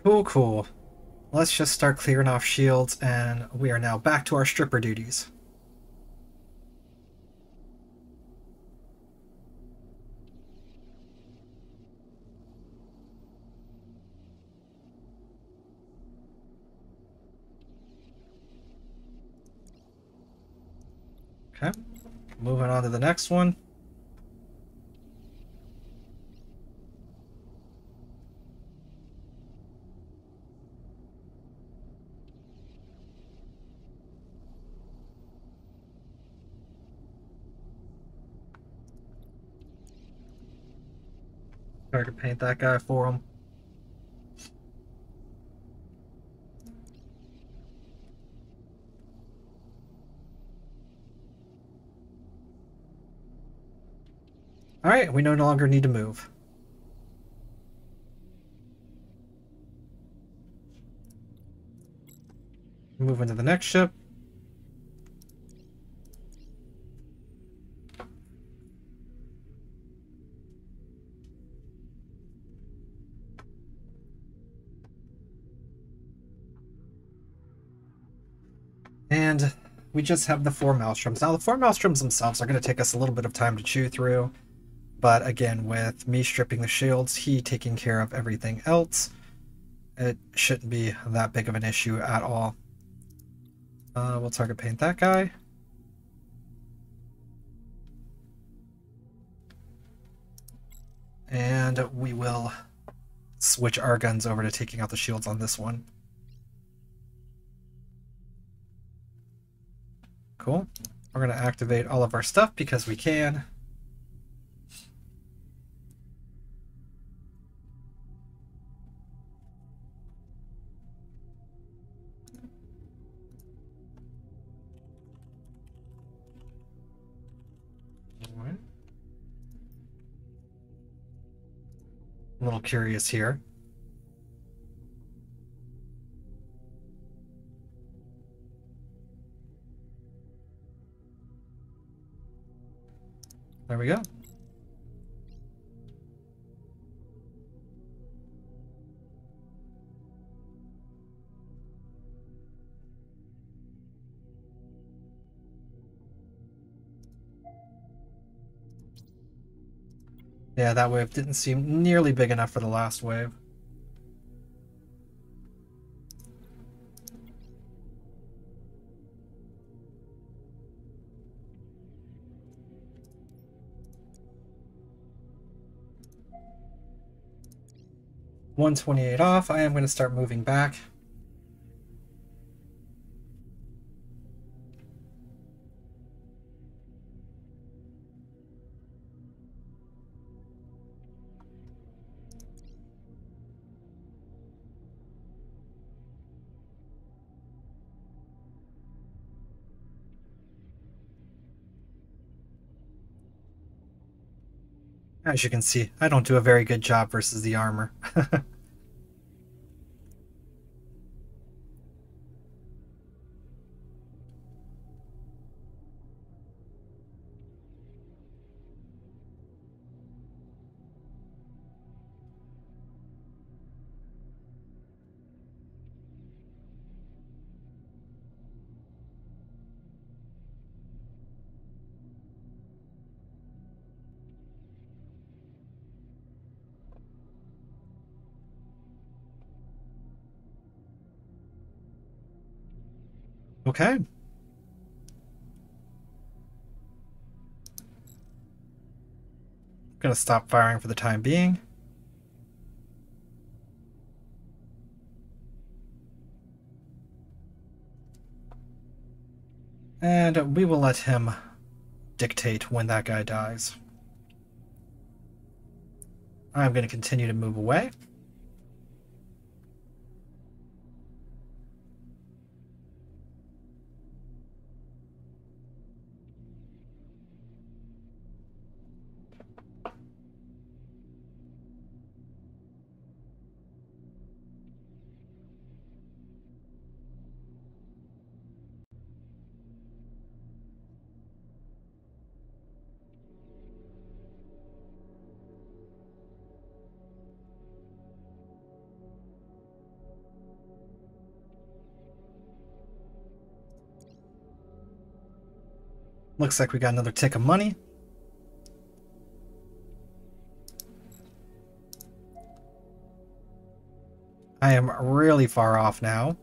Cool, cool. Let's just start clearing off shields, and we are now back to our stripper duties. Okay, moving on to the next one. Try to paint that guy for him. Alright, we no longer need to move. Move into the next ship. And we just have the 4 Maelstroms. Now, the 4 Maelstroms themselves are going to take us a little bit of time to chew through. But again, with me stripping the shields, he taking care of everything else, it shouldn't be that big of an issue at all. We'll target paint that guy. And we will switch our guns over to taking out the shields on this one. Cool. We're going to activate all of our stuff because we can. Alright. A little curious here. There we go. Yeah, that wave didn't seem nearly big enough for the last wave. $128 off. I am going to start moving back. As you can see, I don't do a very good job versus the armor. Okay. Gonna stop firing for the time being. And we will let him dictate when that guy dies. I'm going to continue to move away. Looks like we got another tick of money. I am really far off now.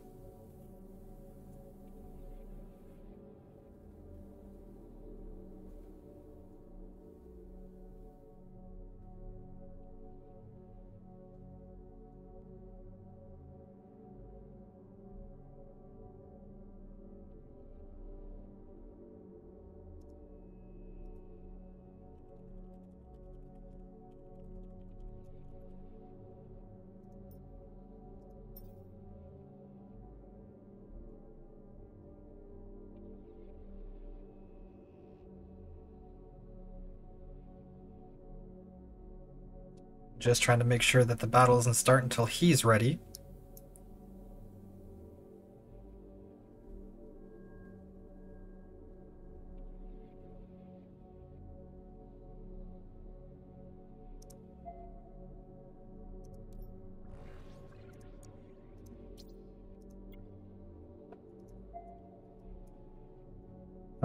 Just trying to make sure that the battle doesn't start until he's ready.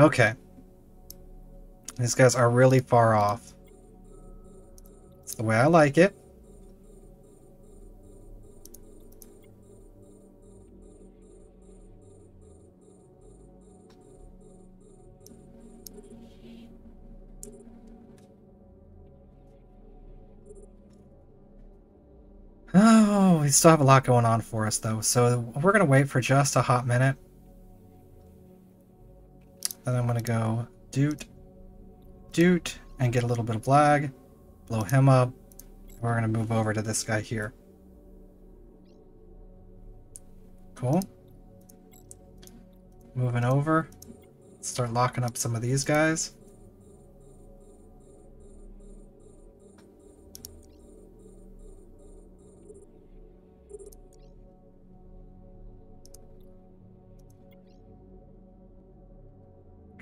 Okay. These guys are really far off. That's the way I like it. Oh, we still have a lot going on for us, though. So we're going to wait for just a hot minute. Then I'm going to go doot, doot, and get a little bit of lag. Blow him up. We're going to move over to this guy here. Cool. Moving over. Start locking up some of these guys.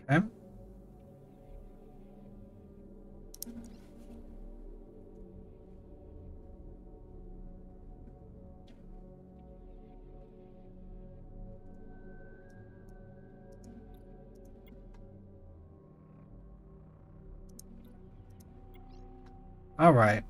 Okay. All right.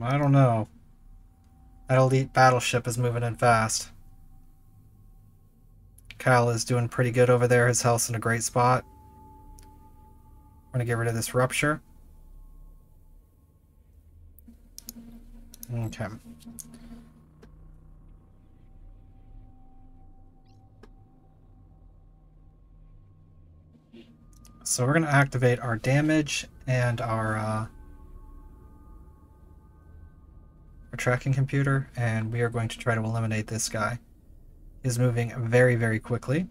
I don't know. That elite battleship is moving in fast. Kyla is doing pretty good over there. His health's in a great spot. We're going to get rid of this rupture. Okay. So we're going to activate our damage and our tracking computer, and we are going to try to eliminate this guy. He's moving very, very quickly.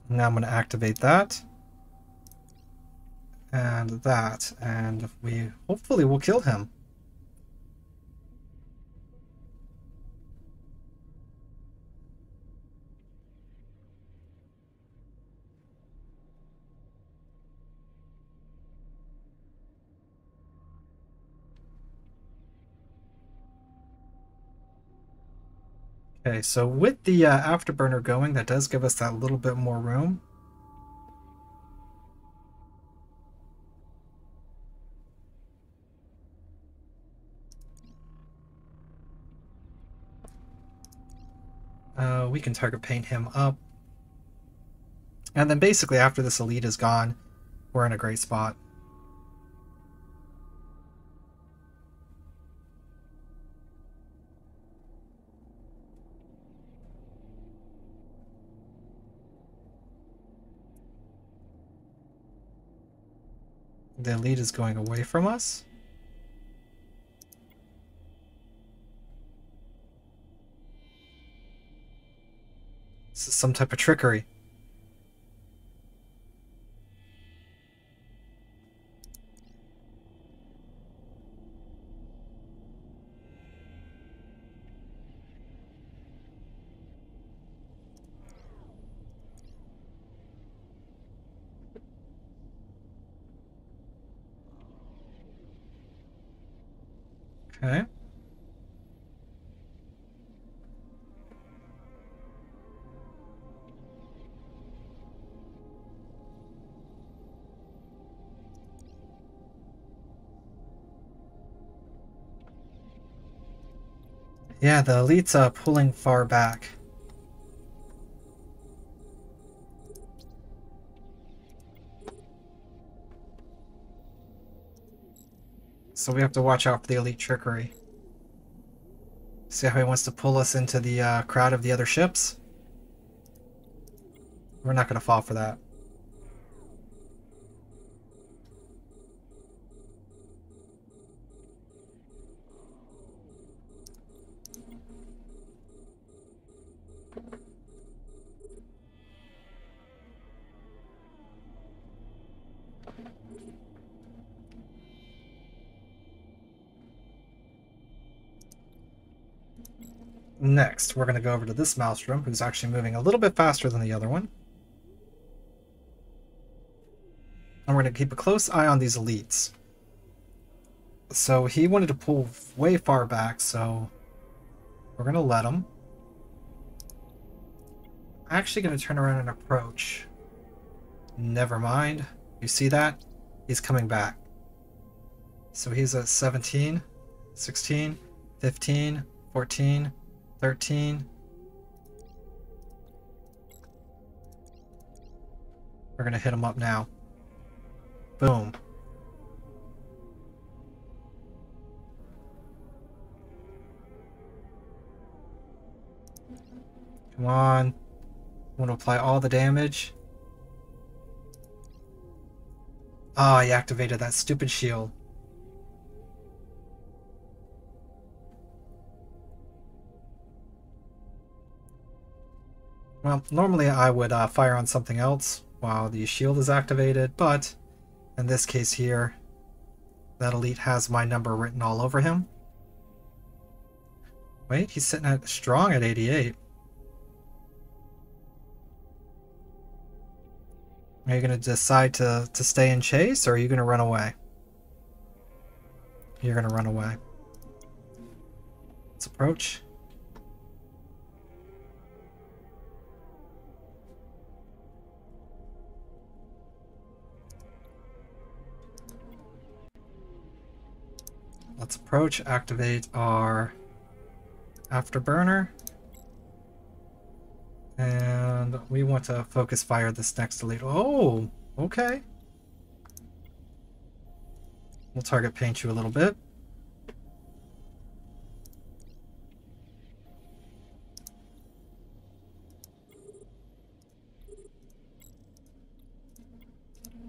Now I'm going to activate that. And that, and we hopefully will kill him. Okay, so with the afterburner going, that does give us that little bit more room. We can target paint him up. And then basically after this elite is gone, we're in a great spot. The elite is going away from us. This is some type of trickery. Okay. Yeah, the elite's pulling far back. So we have to watch out for the elite trickery. See how he wants to pull us into the crowd of the other ships? We're not going to fall for that. Next, we're going to go over to this Maelstrom, who's actually moving a little bit faster than the other one. And we're going to keep a close eye on these elites. So he wanted to pull way far back, so we're going to let him. Actually going to turn around and approach. Never mind. You see that? He's coming back. So he's at 17, 16, 15, 14, 13. We're going to hit him up now. Boom. Come on. I want to apply all the damage. Ah, he activated that stupid shield. Well, normally I would fire on something else while the shield is activated, but in this case here, that elite has my number written all over him. Wait, he's sitting at strong at 88. Are you going to decide to stay in chase, or are you going to run away? You're going to run away. Let's approach. Let's approach, activate our afterburner. And we want to focus fire this next elite. Oh, okay. We'll target paint you a little bit.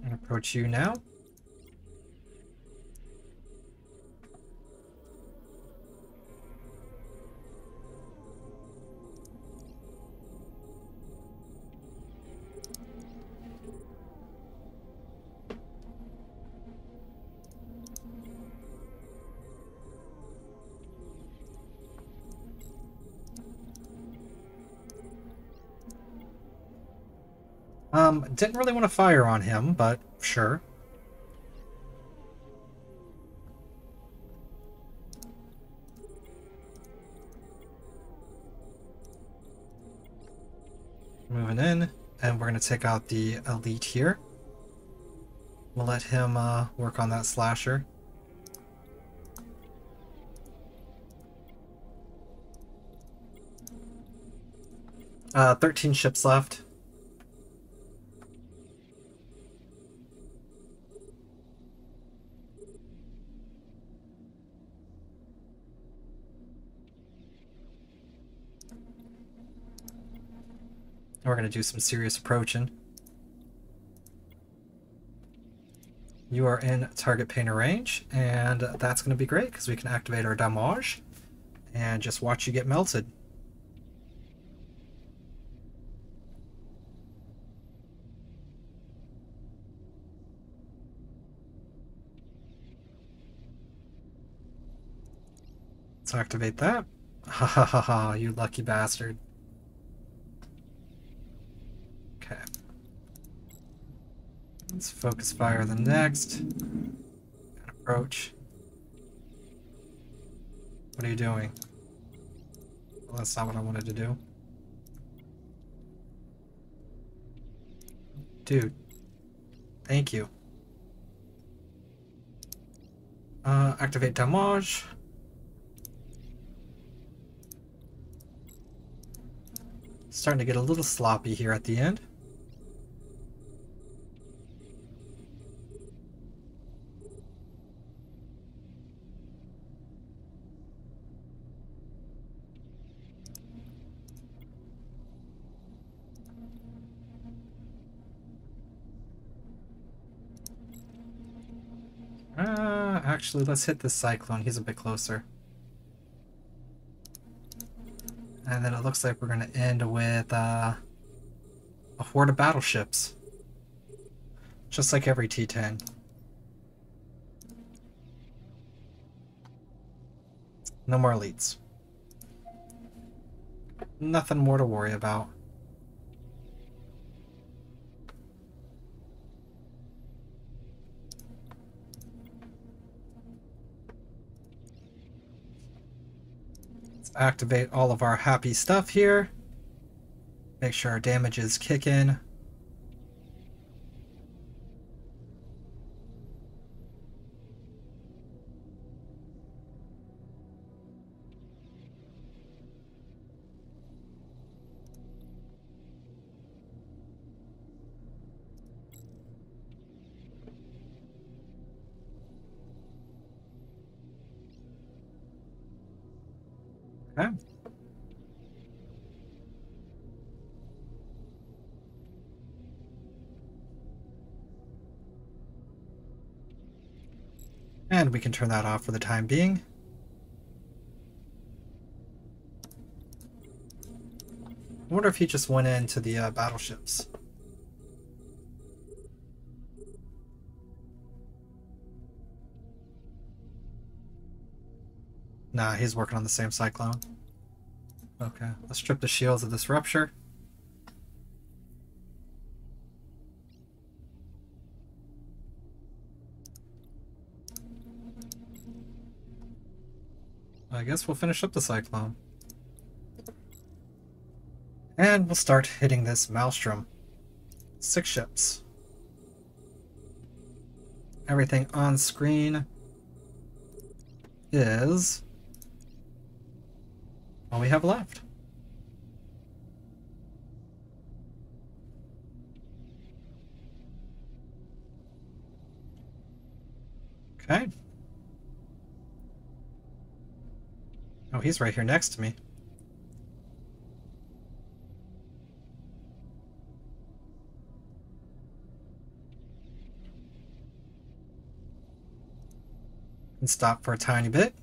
And approach you now. Didn't really want to fire on him, but sure. Moving in, and we're going to take out the elite here. We'll let him work on that slasher. Uh, 13 ships left. We're going to do some serious approaching. You are in target painter range, and that's going to be great because we can activate our damage and just watch you get melted. Let's activate that. Ha ha ha ha, you lucky bastard. Okay. Let's focus fire the next. And approach. What are you doing? Well, that's not what I wanted to do. Dude. Thank you. Activate damage. Starting to get a little sloppy here at the end. Actually, let's hit this Cyclone. He's a bit closer. And then it looks like we're going to end with a horde of battleships. Just like every T10. No more elites. Nothing more to worry about. Let's activate all of our happy stuff here. Make sure our damages kick in. Okay. And we can turn that off for the time being. I wonder if he just went into the battleships. Nah, he's working on the same Cyclone. Okay, let's strip the shields of this rupture. I guess we'll finish up the Cyclone. And we'll start hitting this Maelstrom. 6 ships. Everything on screen is all we have left. Okay. Oh, he's right here next to me. And stop for a tiny bit.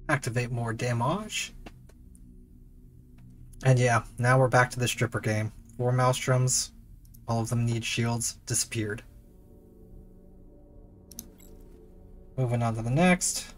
Activate more damage. And yeah, now we're back to the stripper game. 4 Maelstroms, all of them need shields, disappeared. Moving on to the next.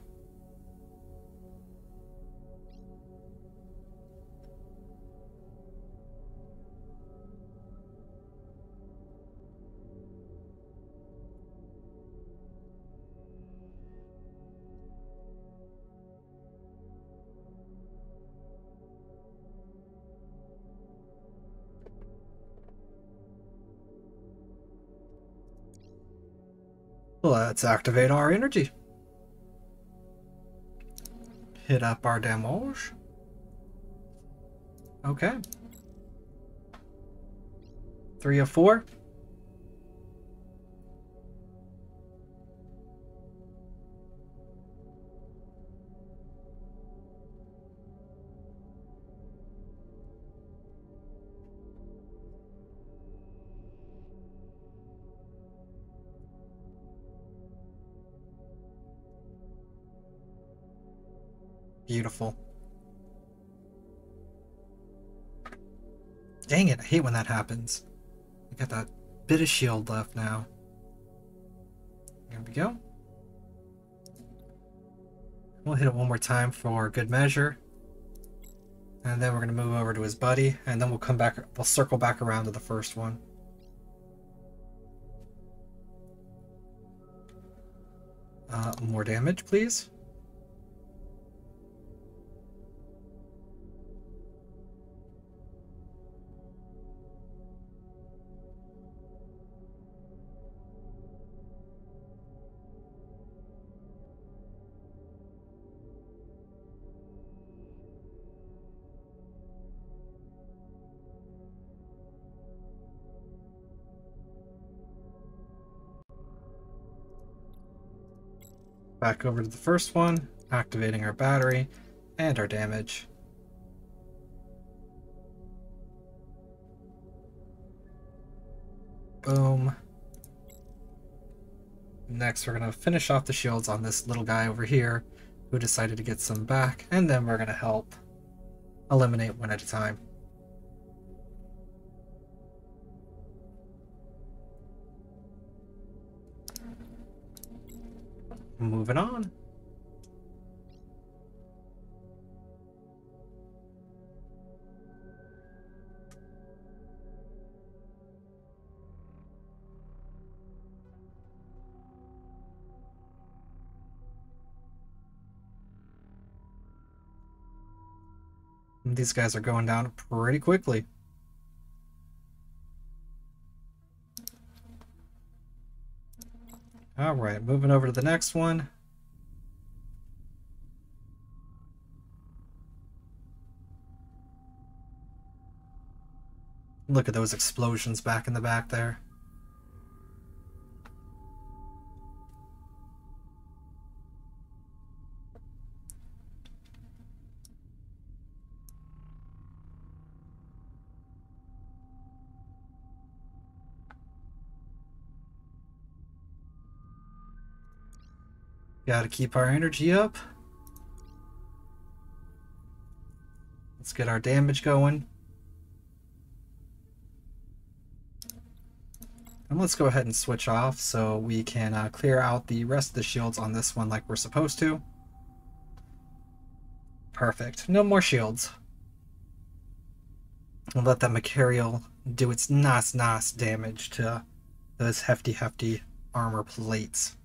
Let's activate our energy. Hit up our damage. Okay. 3 of 4. Beautiful. Dang it, I hate when that happens. I got that bit of shield left now. There we go. We'll hit it one more time for good measure. And then we're going to move over to his buddy, and then we'll come back, we'll circle back around to the first one. More damage, please. Back over to the first one, activating our battery and our damage. Boom. Next, we're going to finish off the shields on this little guy over here who decided to get some back, and then we're going to help eliminate one at a time. Moving on. These guys are going down pretty quickly. Alright, moving over to the next one. Look at those explosions back in the back there. Gotta keep our energy up. Let's get our damage going. And let's go ahead and switch off so we can clear out the rest of the shields on this one like we're supposed to. Perfect. No more shields. I'll let that material do its nice damage to those hefty armor plates.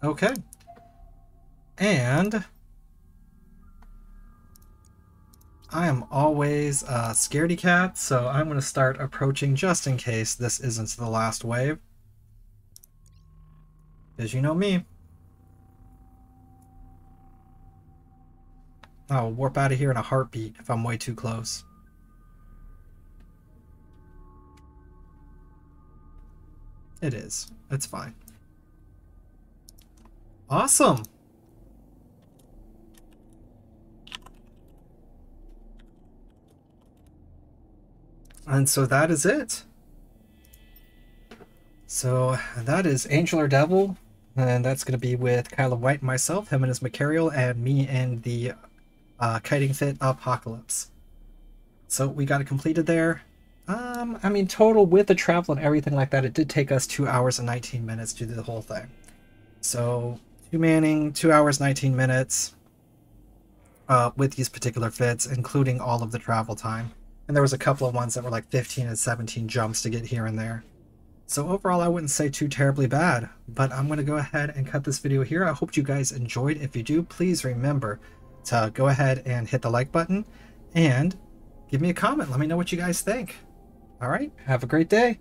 Okay. And I am always a scaredy cat, so I'm going to start approaching just in case this isn't the last wave. Because you know me. I'll warp out of here in a heartbeat if I'm way too close. It is. It's fine. Awesome! And so that is it. So that is Angel or Devil, and that's going to be with Kyla White and myself, him and his Macarial, and me and the Kiting Fit Apocalypse. So we got it completed there. I mean, total with the travel and everything like that, it did take us 2 hours and 19 minutes to do the whole thing. So 2 manning, 2 hours, 19 minutes with these particular fits, including all of the travel time. And there was a couple of ones that were like 15 and 17 jumps to get here and there. So overall, I wouldn't say too terribly bad, but I'm going to go ahead and cut this video here. I hope you guys enjoyed. If you do, please remember to go ahead and hit the like button and give me a comment. Let me know what you guys think. All right, have a great day.